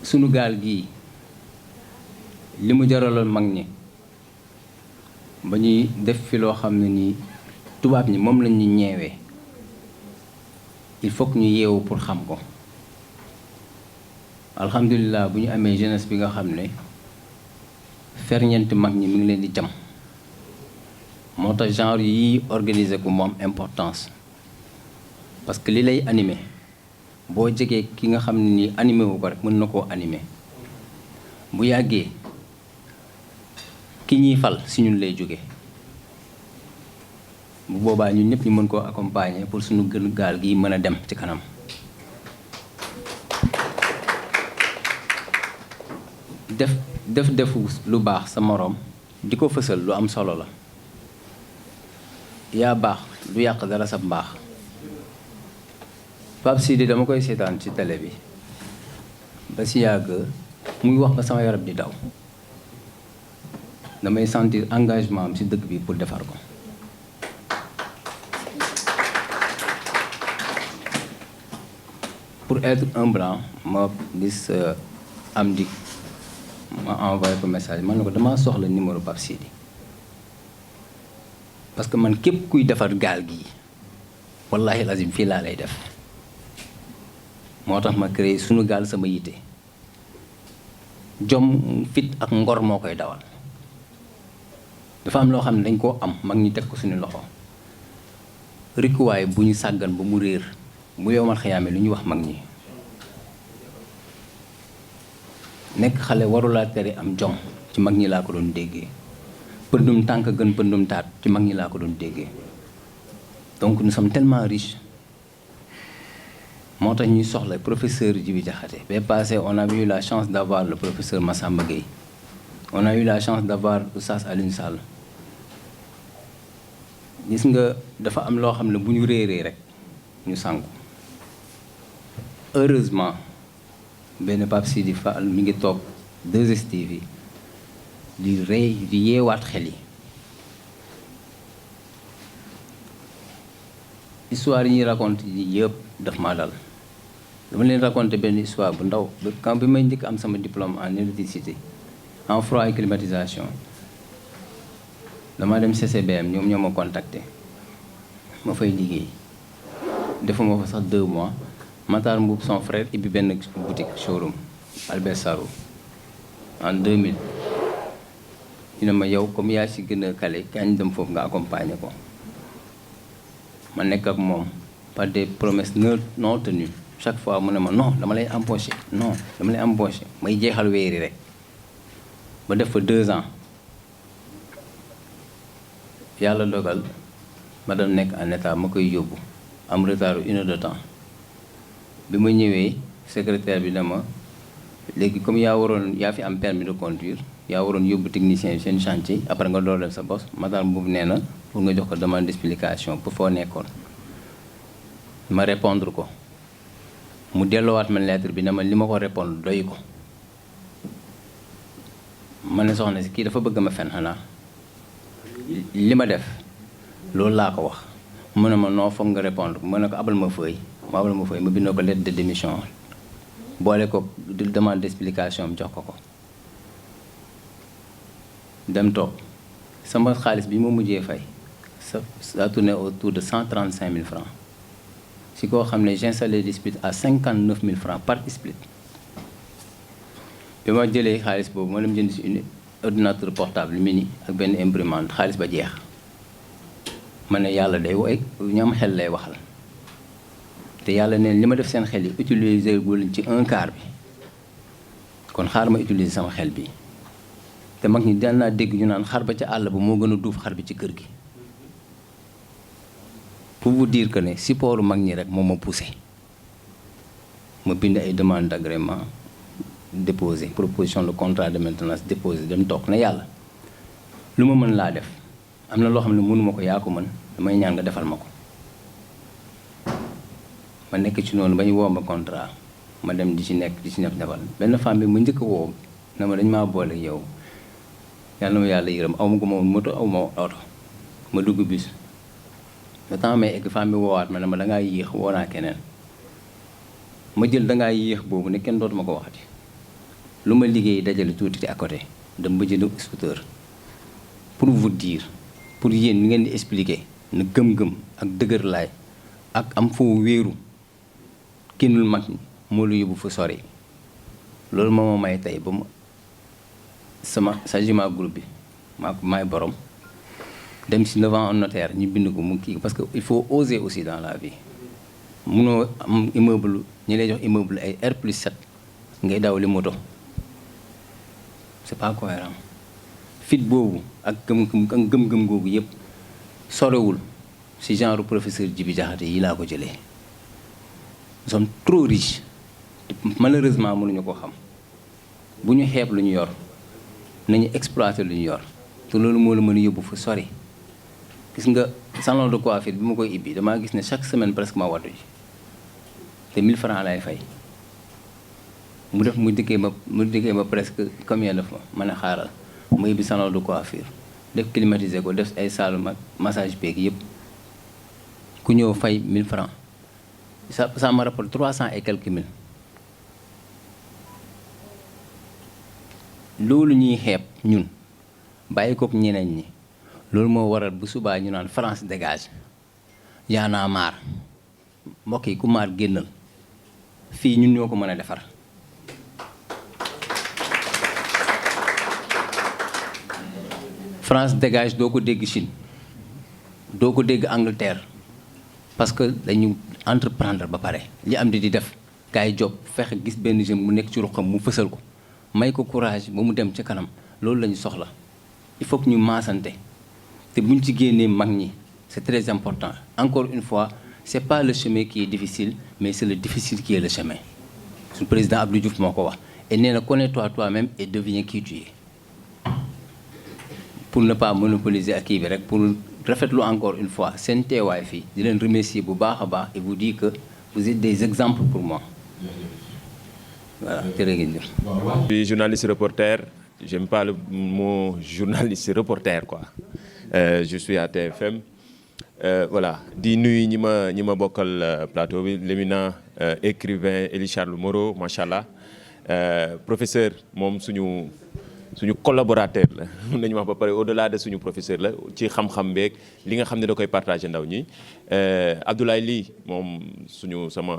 sunu gaal gii li mu jaraloon mag ñi ba ñuy def fi loo xam ne nii tubaab ñi moom lañ ñu ñeewee il faut que ñu yeewu pour xam ko alhamdulilah bu ñu amee jeunesse bi nga xam ne ferñeent mag ñi mi ngi leen di jam moo tax genre yi organiser ko mu am importance parce que li lay animé boo jegee ki nga xam ne nii animé wu ko rek mën na koo animé bu yàggee ki ñuy fal si ñun lay jóge bu boobaa ñun ñëpp ñu mën koo accompagner pour suñu gën gaal gi mën a dem ci kanam defu lu baax sa moroom di ko fësal lu am solo la yaa baax du yàq dara sa mbaax Pape Sidi dama koy seetaan ci télé bi ba si yàgg muy wax ba sama yaram di daw damay sentir engagement am si dëkk bi pour defar ko. Pour être un blanc ma gis am di ma envoyé ko message man ne ko damaa soxla numéro Pape Sidi parce que man képp kuy defar gaal gi wallahi lazim fii laa lay def moo tax ma créé sunu gaal sama yite jom fit ak ngor moo koy dawal dafa am loo xam ne dañ koo am mag ñi teg ko suñu loxo rikuwaay bu ñu sàggan ba mu réer bu yow mal xayaame lu ñu wax mag ñi nekk xale warulaa tere am jom ci mag ñi laa ko doon déggee pëndum tànk gën pëndum taat ci mag ñi laa ko doon déggee donc nous sommes tellement riches moo tax ñuy soxla professeur Djibi Diakhaté ba passé on a eu la chance d'avoir le professeur Massamba Gueye on a eu la chance d'avoir Oustaz Alioune Sall gis nga dafa am loo xam ne bu ñu réeree rek ñu sànku heureusement benn Pape Sidi Fall mi ngi toog 2STV di rey di yeewaat xel yi histoire yi ñuy raconté yi yëpp daf maa dal dama leen raconté benn histoire bu ndaw quand bi may njëkk am sama diplôme en électricité en froid et climatisation dama dem CCBM ñoom ñoo ma contacté ma fay liggéey defuma fa sax 2 mois Matar Mboub son frère ibbi benn boutique showroom Albert Sarou en 2000 ñu ne ma yow comme yaa ci gën a kale kañ dem foofu nga accompagner ko ma nekk ak moom par des promesses non tenues chaque fois mu ne ma non dama lay embaucher non dama lay embaucher may jeexal weeri rek ba def fa 2 ans yàlla dogal ma doon nekk en état ma koy yóbbu am retard 1 heure de temps bi ma ñëwee secrétaire bi dama léegi comme yaa fi am permis de conduire yaa waroon yóbbu technicien yi seen chantier après nga door dem sa boss Matar boobu nee na pour nga jox ko demande d'explication pour foo nekkoon ma répondre ko mu delloowaat ma lettre bi ne ma li ma ko répondre doy ko ma ne soxna si kii dafa bëgg ma fen xanaa li ma def loolu laa ko wax mu ne ma non foog nga répondre ma ne ko abal ma feuille ma bindoo ko lettre de démission boole ko demande d'explication am jox ko ko dem toog sama xaalis bi ma mujjee fay ça tourné autour de 135 000 francs si koo xam ne j'installé le split à 59 000 francs par split bi ma jëlee xaalis boobu ma dem jënd si une ordinateur portable mini ak benn imprimante xaalis ba jeex ma ne yàlla day woy ñam xel lay waxal te yàlla neen li ma def seen xel yi utiliser gul ci 1/4 bi kon xaar ma utiliser sama xel bi te mag ñi daan naa dégg ñu naan xar ba ca àll ba moo gën a duuf xar bi ci kër gi pour vous dire que ne supportu mag ñi rek moo ma poussé ma bind ay demande d'agrément déposé proposition de contrat de maintenance déposé dem toog na yàlla lu ma mën laa def am na loo xam ne mënuma ko yaa ko mën damay ñaan nga defal ma ko ma nekk ci noonu ba ñu woo ma contrat ma dem di ci nekk defal benn femme bi ma njëkk a woo na ma dañ maa boole yow yàlla na ma yàlla yërëm aw ma ko ma moto aw ma oto ma dugg bis le temps may egg femme bi woowaat ma ne ma dangaa yéex woo naa keneen ma jël dangaa yéex boobu ne kenn dootuma ko waxati lu ma liggéey dajale tuuti à côté dem ba jënd scooter pour vous dire pour yéen ni ngeen di expliquer na gëm-gëm ak dëgër laay ak am foo wéeru kennul mag ñi moo lu yóbbu fa sori loolu moo ma may tey ba ma sama sagiment groupe bi maay borom dem si devant un notaire ñu bind ko mu kii parce que il faut oser aussi dans la vie munoo am immeuble ñi lay jox immeuble ay R+7 ngay daw li moto c'est pas cohérent fit boobu ak gëm-gëm googu yëpp sorewul si genre professeur Djibi Diakhaté yi laa ko jëlee nous sommes trop riches malheureusement mënuñu ko xam bu ñu xeeb lu ñu yor nañu exploiter lu ñu yor te loolu moo la mën a yóbbu fa sori gis nga salon de coiffure bi ma koy ibbi damaa gis ne chaque semaine presque ma wattu ji te 1000 francs lay fay mu dikkee ma presque combien de fois ma ne xaaral mu yibbi salon de coiffure def climatisé ko def ay salle massage beeg yëpp ku ñëw fay 1000 francs ça me rapporte 300 et quelques mille. loolu ñuy xeeb ñun bàyyi kook ñeneen ñi loolu moo waral bu subaa ñu naan France dégage Y'en a marre mbokk yi ku maar génnal fii ñun ñoo ko mën a defar. France dégage doo ko dégg Chine doo ko dégg Angleterre parce que dañu entreprendre ba pare li am di def kaay job fexe gis benn jeune mu nekk ci ruqam mu fësal ko may ko courage ba mu dem ca kanam loolu la ñu soxla il faut que ñu maasante te buñ ci génnee mag ñi c'est très important encore une fois c'est pas le chemin qui est difficile mais c'est le difficile qui est le chemin suñu président Abdou Diouf moo ko wax et nee na connais-toi toi-même et deviens qui tu es pour ne pas monopoliser ak kii bi rek pour rafetlu encore une fois seen teewaay fii di leen remercier bu baax a baax et vous dire que vous êtes des exemples pour moi voilà jërë ngeen jëf. Je suis journaliste reporter, j'aime pas le mot journaliste reporter quoi. Je suis à TFM. Voilà di nuyu ñi ma bokkal plateau bi l'éminent écrivain Elie Charles Moreau macha allah professeur moom suñu collaborateur la mun nañu wax ba pare au-delà de suñu professeur la ci xam-xam beeg li nga xam ne da koy partager ndaw ñi Abdoulaye Ly moom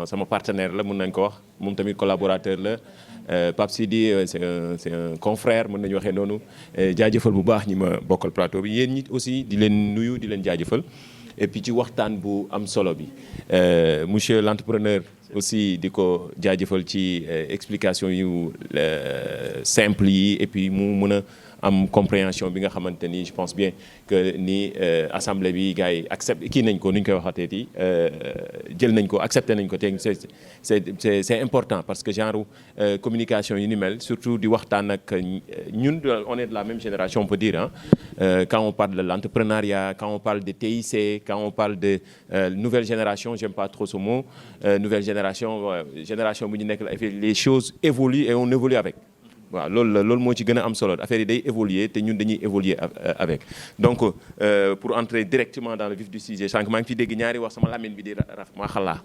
sama partenaire la mun nañ ko wax moom tamit collaborateur la Pape Sidi c'est un confrère mën nañu waxee noonu jaajëfal bu baax ñi ma bokkal plateau bi yéen ñi aussi di leen nuyu di leen jaajëfal et puis ci waxtaan bu am solo bi monsieur l'entrepreneur aussi di ko jaajëfal ci explication yu simple yi et puis mu mën a am compréhension bi nga xamante ni je pense bien que ni assemblée bi gars yi accepté kii nañ ko nu ñu koy waxateeti jël nañ ko accepté nañ ko te c'est important parce que genre communication yu ni mel surtout di waxtaan ak ñun on est de la même génération on peut dire hein quand on parle de l'entrepreneuriat quand on parle de TIC quand on parle de nouvelle génération j'aime pas trop ce mot nouvelle génération bu ñu nekk la les choses évoluent et on évolue avec waaw loolu moo ci gën a am solo affaire yi day évoluer te ñun dañuy évoluer avec donc pour entrer directement dans le vif du sujet sànq maa ngi fi dégg ñaari wax sama lamine bi di raf maa xalaa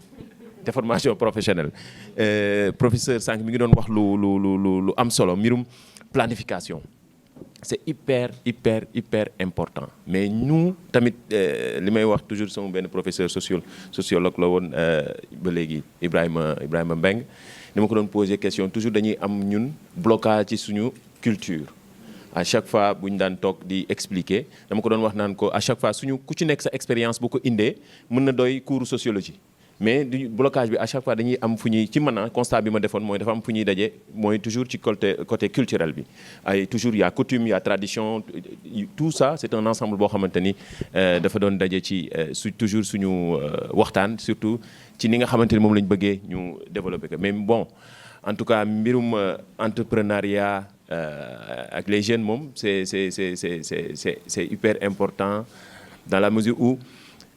te formation professionnelle professeur sànq mi ngi doon wax lu am solo mbirum planification c'est hyper important mais ñu tamit li may wax toujours sama benn professeur sociologue la woon ba léegi Ibrahima Mbeng ni ma ko doon poser question toujours dañuy am ñun blocage ci suñu culture à chaque fois bu ñu daan toog di expliquer dama ko doon wax naan ko à chaque fois ku ci nekk sa expérience bu ko indee mën na doy cours sociologie mais du blocage bi à chaque fois dañuy am fu ñuy ci mën constat bi ma defoon mooy dafa am fu ñuy daje mooy toujours ci côté culturel bi ay toujours y a coutume y a tradition tout ça c'est un ensemble boo xamante ni dafa doon daje ci toujours suñu waxtaan surtout ci ni nga xamante ni moom la ñu bëggee ñu développer ko mais bon en tout cas mbirum entrepreneuriat ak les jeunes moom c'est hyper important dans la mesure où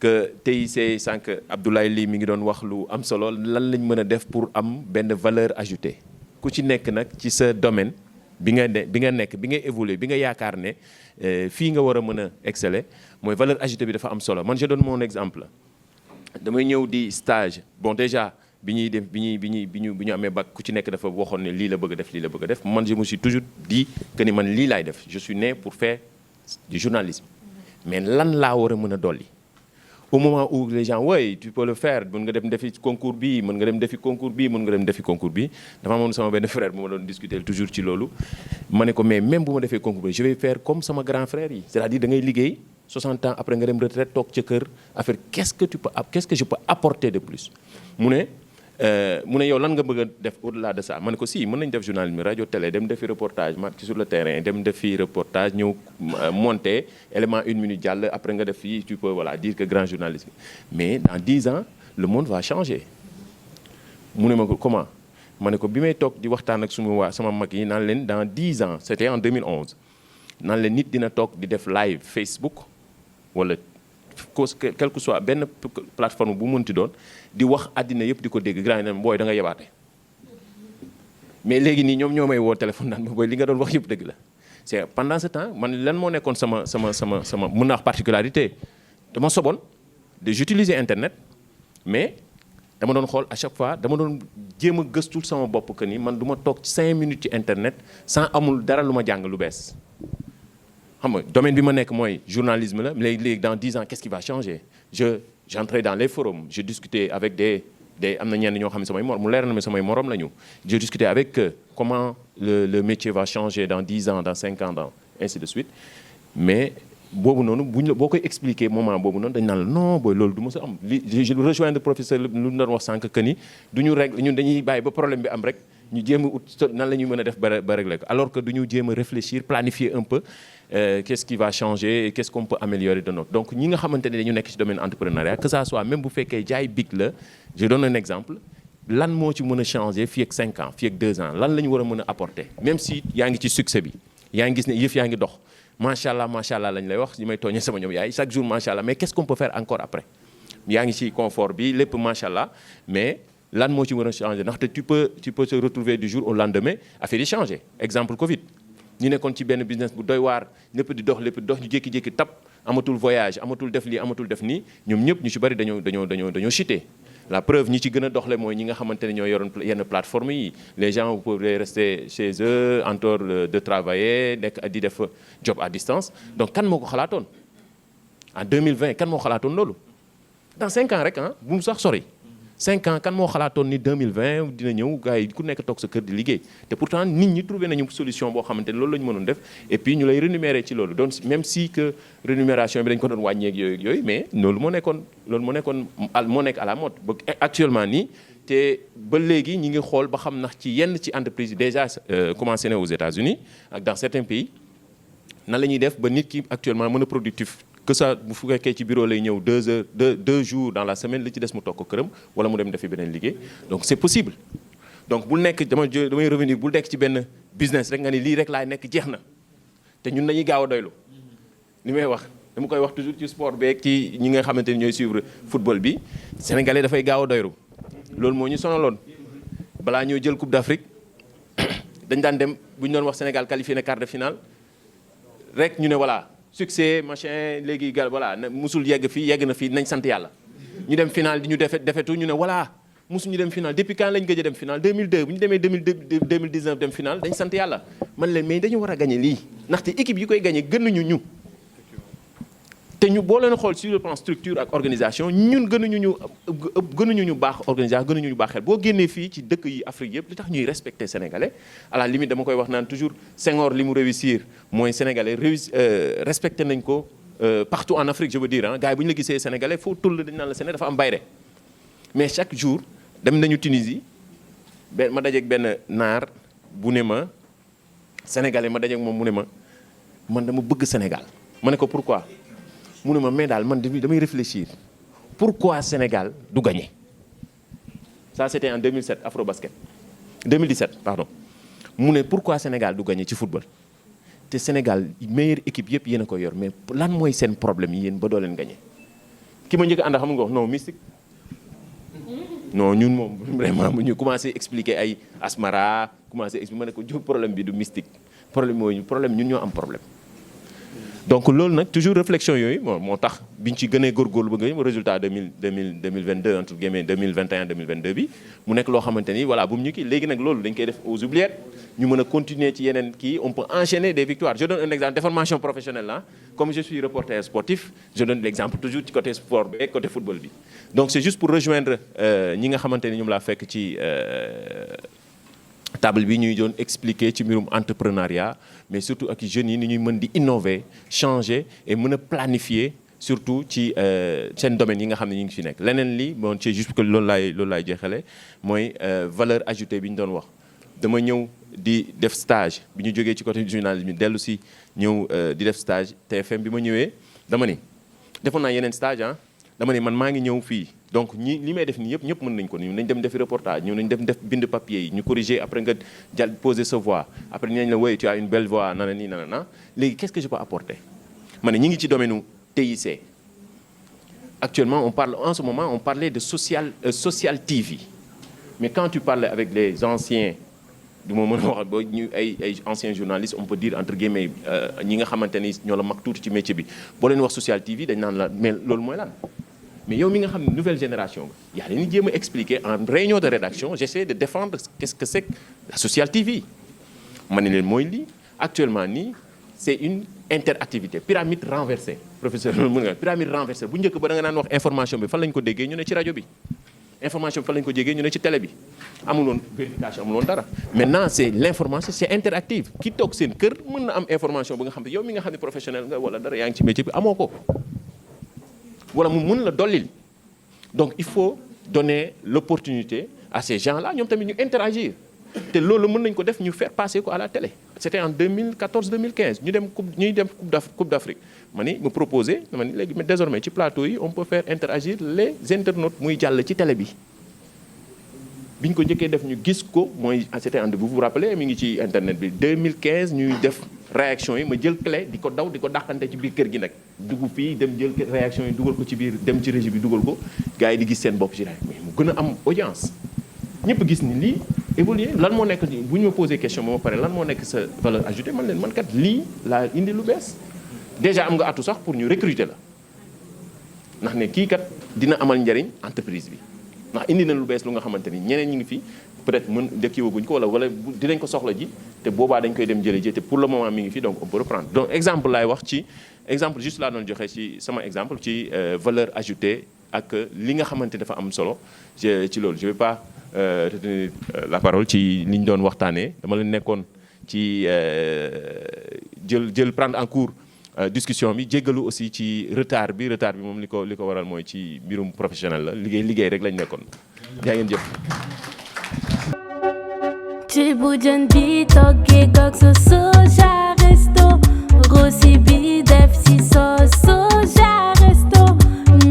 que TIC sànq Abdoulaye Ly mi ngi doon wax lu am solo lan lañ mën a def pour am benn valeur ajoutée ku ci nekk nag ci sa domaine bi nga nekk bi nga évoluer bi nga yaakaar ne fii nga war a mën a exceller mooy valeur ajoutée bi dafa am solo man je donne mon exemple damay ñëw di stage bon déjà bi ñu amee bac ku ci nekk dafa waxoon ne lii la bëgg a def man je me suis toujours dit que ni man lii laay def je suis né pour faire du journalisme mais lan laa war a mën a dolli au moment où les gens oui tu peux le faire mën nga dem defi concours bi mën nga dem defi concours bi dafa amoon sama benn frère bu ma doon discuter toujours ci loolu ma ne ko mais même bu ma defee concours bi je vais faire comme sama grand frère yi c'est-à-dire da ngay liggéey 60 ans après nga dem retraite toog ca kër affaire qu'est-ce que je peux apporter de plus mu ne yow lan nga bëgg a def au-delà de ça ma ne ko si mën nañ def journalisme rajo télé dem defi reportage marche sur le terrain dem defi reportage ñëw monter élément 1 minute jàll après nga def fii tu peux voilà dire que grand journalisme mais dans 10 ans le monde va changer mu ne ma ko comment ma ne ko bi may toog di waxtaan ak sama mag yi naan leen dans 10 ans c'était en 2011 naan leen nit dina toog di def live Facebook wala quel que soit benn plateforme bu mënti doon di wax àddina yëpp di ko dégg grand yi ne booy da nga yebaate mais léegi nii ñoom ñoo may woo téléphone naan ma booy li nga doon wax yëpp dëgg la. c'est pendant ce temps man lan moo nekkoon sama mën naa wax particularité dama soboon de j'utilisais internet mais dama doon xool à chaque fois dama doon jéem a gëstul sama bopp que ni man du ma toog 5 minutes ci internet sans amul dara lu ma jàng lu bees. xam nga domaine bi ma nekk mooy journalisme la léegi dans 10 ans qu'est-ce qui va changer j'entrais dans les forums je discutais avec des am na ñenn ñoo xam ne samay morom mu leer na ma samay morom la ñu je discutais avec comment le métier va changer dans 10 ans dans 5 ans dans ainsi de suite mais boobu noonu boo koy expliquer moment boobu noonu dañ naan la non booy loolu du ma sa am li je rejoins le professeur lu mu doon wax sànq que ni du ñu régler ñun dañuy bàyyi ba problème bi am rek ñu jéem a ut nan la ñuy mën a def ba régler ko alors que du ñu jéem a réfléchir planifier un peu qu'est-ce qui va changer et qu'est-ce qu'on peut améliorer de notre donc ñi nga xamante ne dañu nekk ci domaine entrepreneuriat que ça soit même bu fekkee jaay big la je donne un exemple lan moo ci mën a changer fii ak 5 ans fii ak 2 ans lan la ñu war a mën a apporter même si yaa ngi ci succès bi yaa ngi gis ne yëf yaa ngi dox macha allah lañ lay wax ñi may tooñee sama ñoom yaay chaque jour macha allah mais qu'est-ce qu'on peut faire encore après yaa ngi ci confort bi lépp macha allah mais lan moo ci mën a changer ndaxte tu peux se retrouver du jour au lendemain affaire yi changer exemple Covid. ñu nekkoon ci benn business bu doy waar lépp di dox ñu jékki-jékki tap amatul voyage amatul def lii amatul def nii ñoom ñëpp ñu ci bari dañoo chuter la preuve ñi ci gën a doxle mooy ñi nga xamante ne ñoo yoroon yenn plateforme yi les gens pouvaient rester chez eux en dehors de travailler nekk di def job à distance donc kan moo ko xalaatoon en 2020 kan moo xalaatoon loolu dans 5 ans rek bu mu sax sori 5 ans kan moo xalaatoon ni 2020 dina ñëw gars yi ku nekk toog sa kër di liggéey te pourtant nit ñi trouvé nañu solution boo xamante ne loolu la ñu mënoon def et puis ñu lay rémunérer ci loolu donc même si que rémunération bi dañ ko doon wàññeek yooyu mais loolu moo nekk à la mode ba actuellement nii te ba léegi ñi ngi xool ba xam ndax ci yenn ci entreprise yi déjà commencé na aux États-Unis ak dans certains pays nan la ñuy def ba nit ki actuellement mën a productif que ça bu fekkee ci bureau lay ñëw 2 jours dans la semaine li ci des mu toog ko këram wala mu dem defi beneen liggéey donc c'est possible donc bul nekk damay revenir bul nekk ci benn business rek nga ni lii rek laay nekk jeex na te ñun dañuy gaaw a doylu li may wax dama koy wax toujours ci sport beeg ci ñi nga xamante ni ñooy suivre football bi sénégalais dafay gaaw a doylu loolu moo ñu sonaloon balaa ñoo jël coupe d'Afrique dañ daan dem bu ñu doon wax Sénégal qualifié na quart de finale rek ñu ne voilà succès machin léegi gal voilà musul yegg fii yegg na fii nañ sant yàlla ñu dem final di ñu defetu ñu ne voilà musuñu dem final depuis quand lañ gëj a dem final 2002 bu ñu demee 2019 dem final dañ sant yàlla man leen mais dañu war a gagner lii ndaxte équipe yi koy gagner gënuñu ñu te ñu boo leen xool sur le plan structure ak organisation ñun gënuñu ñu baax organisation gënuñu ñu baax xel boo génnee fii ci dëkk yi Afrique yëpp li tax ñuy respecter sénégalais à la limite dama koy wax naan toujours Senghor li mu réussir mooy sénégalais respecté nañ ko partout en Afrique je veux dire gars yi bu ñu la gisee sénégalais foo tull dañ naan la Sénégal dafa am bayre mais chaque jour dem nañu Tunisie ma dajeeg benn naar bu ne ma sénégalais ma dajeeg moom mu ne ma man dama bëgg Sénégal ma ne ko pourquoi mu ne ma mais daal man damay réfléchir pourquoi Sénégal du gagner ça c'était en 2007 Afrobasket 2017 pardon mu ne pourquoi Sénégal du gagner ci football te Sénégal meilleure équipe yëpp yéen a ko yor mais lan mooy seen problème yi yéen ba doo leen gagner ki ma njëkk a ànd xam nga wax non mystique non ñun moom vraiment ñu commencé expliquer ay Asmara commencé expliquer ma ne ko problème bi du mystique problème ñun ñoo am problème. donc loolu nag toujours réflexion yooyu moo tax biñ ci gënee góorgóorlu ba nga résultat 2022 entre guillemets 2021 2022 bi mu nekk loo xamante ni voilà bu mu ñu kii léegi nag loolu dañ koy def aux oubliettes ñu mën a continuer ci yeneen kii on peut enchaîner des victoires je donne un exemple de formation professionnelle là comme je suis reporter sportif je donne l'exemple toujours ci côté sport bi côté football bi donc c'est juste pour rejoindre ñi nga xamante ni ñoom laa fekk ci table bi ñuy doon expliquer ci mbirum entrepreneuriat mais surtout ak jeunes yi ni ñuy mën di innover changer et mën a planifier surtout ci seen domaine yi nga xam ne ñu ngi fi nekk leneen li bon c'est juste que loolu laay jeexale mooy valeur ajoutée bi ñu doon wax dama ñëw di def stage bi ñu jógee ci côté journalisme dellu si ñëw di def stage TFM bi ma ñëwee dama ni defoon naa yeneen stage dama ni man maa ngi ñëw fii donc li may def nii yëpp ñëpp mën nañ ko ñu nañ dem defi reportage ñu nañ def bind papier yi ñu corriger après nga jàll poser sa voix après ñu nañ la woy tu as une belle voix nana nii nana léegi qu'est-ce que je peux apporter ma ne ñi ngi ci domaine u TIC actuellement en ce moment on parlait de social TV mais quand tu parles avec les anciens du ma mën a wax ba ñu ay anciens journalistes on peut dire entre guillemets ñi nga xamante ni ñoo la mag tuuti ci métier bi boo leen wax Social TV dañ naan la mais loolu mooy lan. mais yow mi nga xam ne nouvelle génération nga yaa leen di jéem a expliquer en réunion de rédaction j'essaie de défendre qu'est-ce que c'est que la Social TV. ma ne leen mooy lii actuellement nii c'est une interactivité pyramide renversée professeur loolu mën nga pyramide renversée bu njëkk ba da nga naan wax information bi fan lañ ko déggee ñu ne ci rajo bi. information bi fan lañ ko jégee ñu ne ci télé bi amul woon vérification amul woon dara maintenant c'est l'information c'est interactive ki toog seen kër mën na am information ba nga xam ne yow mi nga xam ne professionnel nga wala dara yaa ngi ci métier bi amoo ko wala mu mën la dollil donc il faut donner l'opportunité à ces gens-là ñoom tamit ñu interagir te loolu mën nañ ko def ñu faire passer ko à la télé c'était en 2014-2015 ñuy dem coupe d'Afrique ma ni mu proposé ma ni léegi mais désormais ci plateau yi on peut faire interagir les internautes muy jàll ci télé bi bi ñu ko njëkkee def ñu gis ko mooy c'était en vous vous rappelez mi ngi ci internet bi 2015 ñuy def réaction yi ma jël clé di ko daw di ko dàqante ci biir kër gi nag dugg fii dem jël réaction yi dugal ko ci biir dem ci régie bi dugal ko gars yi di gis seen bopp ci rajo mais mu gën a am audience ñëpp gis ni lii évoluer lan moo nekk bu ñu ma posé question ba ma pare lan moo nekk sa valeur ajoutée man leen man kat lii laa indi lu bees déjà am nga atu sax pour ñu recruter la ndax ne kii kat dina amal njariñ entreprise bi ndax indi na lu bees lu nga xamante ni ñeneen ñi ngi fi peut-être mën dëkkiwaguñ ko wala dinañ ko soxla ji te boobaa dañ koy dem jële ji te pour le moment mi ngi fi donc on peut reprendre donc exemple laay wax ci exemple juste laa doon joxe ci sama exemple ci valeur ajoutée ak li nga xamante dafa am solo ci loolu je vais pas retenir la parole ci li ñu doon waxtaanee dama leen nekkoon ci jël prendre en cours discussion bi jéggalu aussi ci retard bi moom li ko waral mooy ci mbirum professionnel la liggéey rek lañ nekkoon yaa ngeen jëf. ci bu jën bi toggee gog sa soja resto rosi bi def si soja resto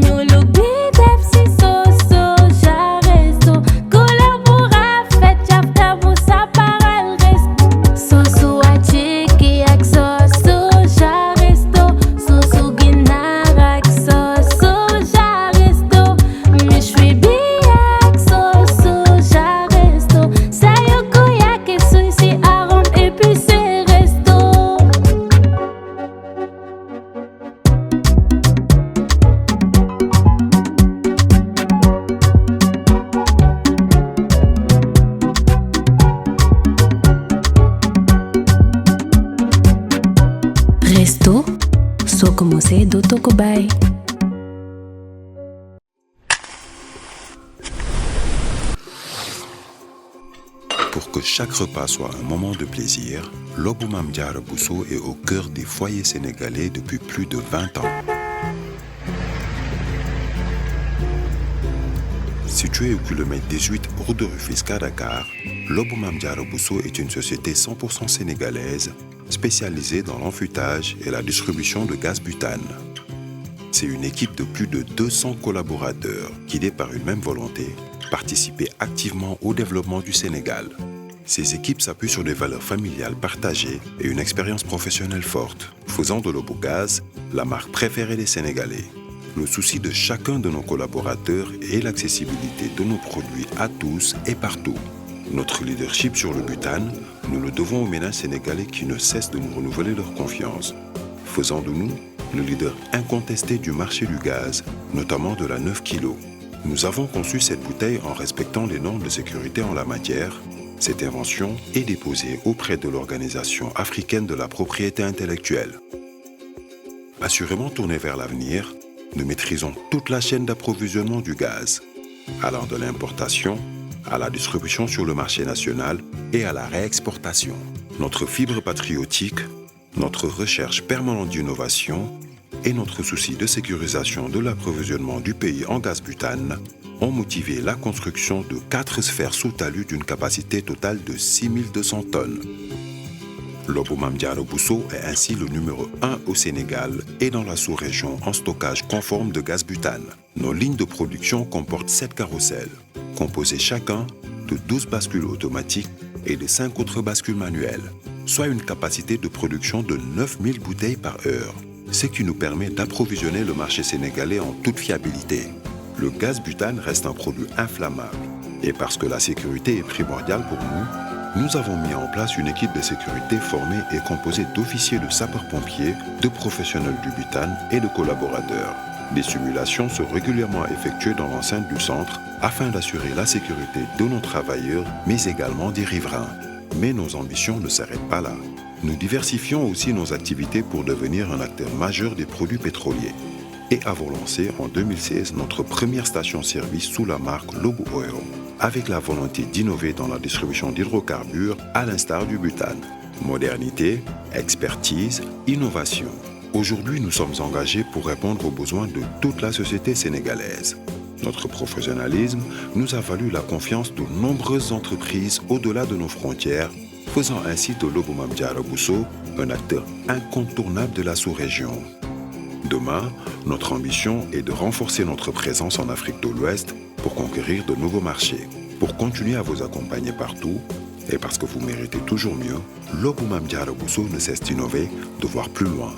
ñuulu bi def si soja resto couleur bu rafet cafta bu saparal resto sosu wàcce ki ak soja resto sosu ginaar ak soja resto méchoui bi ak soja resto sayoko yake sushi arôme épicé resto. Resto soo ko mosee dootoo ko bàyyi. Pour que chaque repas soit un moment de plaisir, Lobou Mame Diarra Bousso est au cœur des foyers sénégalais depuis plus de 20 ans. Situé au kilomètre 18 route de Rufisque à Dakar, Lobou Mame Diarra Bousso est une société 100% sénégalaise spécialisée dans l'enfûtage et la distribution de gaz butane. C'est une équipe de plus de 200 collaborateurs guidés par une même volonté, participer activement au développement du Sénégal. Ces équipes s'appuient sur des valeurs familiales partagées et une expérience professionnelle forte, faisant de Lobogaz la marque préférée des Sénégalais. Le souci de chacun de nos collaborateurs est l'accessibilité de nos produits à tous et partout. Notre leadership sur le butane, nous le devons aux ménages sénégalais qui ne cessent de nous renouveler leur confiance, faisant de nous le leader incontesté du marché du gaz, notamment de la 9 kg. Nous avons conçu cette bouteille en respectant les normes de sécurité en la matière. Cette invention est déposée auprès de l'Organisation africaine de la propriété intellectuelle. Assurément tournés vers l'avenir, nous maîtrisons toute la chaîne d'approvisionnement du gaz, allant de l'importation à la distribution sur le marché national et à la réexportation. Notre fibre patriotique, notre recherche permanente d'innovation et notre souci de sécurisation de l'approvisionnement du pays en gaz butane ont motivé la construction de 4 sphères sous talus d'une capacité totale de 6200 tonnes. Lobou Mame Diarra Bousso est ainsi le numéro 1 au Sénégal et dans la sous-région en stockage conforme de gaz butane. Nos lignes de production comportent 7 carrousels, composés chacun de 12 bascules automatiques et de 5 autres bascules manuelles, soit une capacité de production de 9000 bouteilles par heure, ce qui nous permet d'approvisionner le marché sénégalais en toute fiabilité. Le gaz butane reste un produit inflammable et parce que la sécurité est primordiale pour nous, nous avons mis en place une équipe de sécurité formée et composée d'officiers de sapeurs-pompiers, de professionnels du butane et de collaborateurs. Des simulations sont régulièrement effectuées dans l'enceinte du centre afin d'assurer la sécurité de nos travailleurs, mais également des riverains. Mais nos ambitions ne s'arrêtent pas là. Nous diversifions aussi nos activités pour devenir un acteur majeur des produits pétroliers. Et avons lancé en 2016 notre première station-service sous la marque Lobo Oil, avec la volonté d'innover dans la distribution d'hydrocarbures à l'instar du butane. Modernité, expertise, innovation. Aujourd'hui, nous sommes engagés pour répondre aux besoins de toute la société sénégalaise. Notre professionnalisme nous a valu la confiance de nombreuses entreprises au-delà de nos frontières, faisant ainsi de Lobo Mame Diarra Bousso un acteur incontournable de la sous-région. Demain, notre ambition est de renforcer notre présence en Afrique de l'Ouest pour conquérir de nouveaux marchés. Pour continuer à vous accompagner partout, et parce que vous méritez toujours mieux, Lobo Mame Diarra Bousso ne cesse d'innover, de voir plus loin.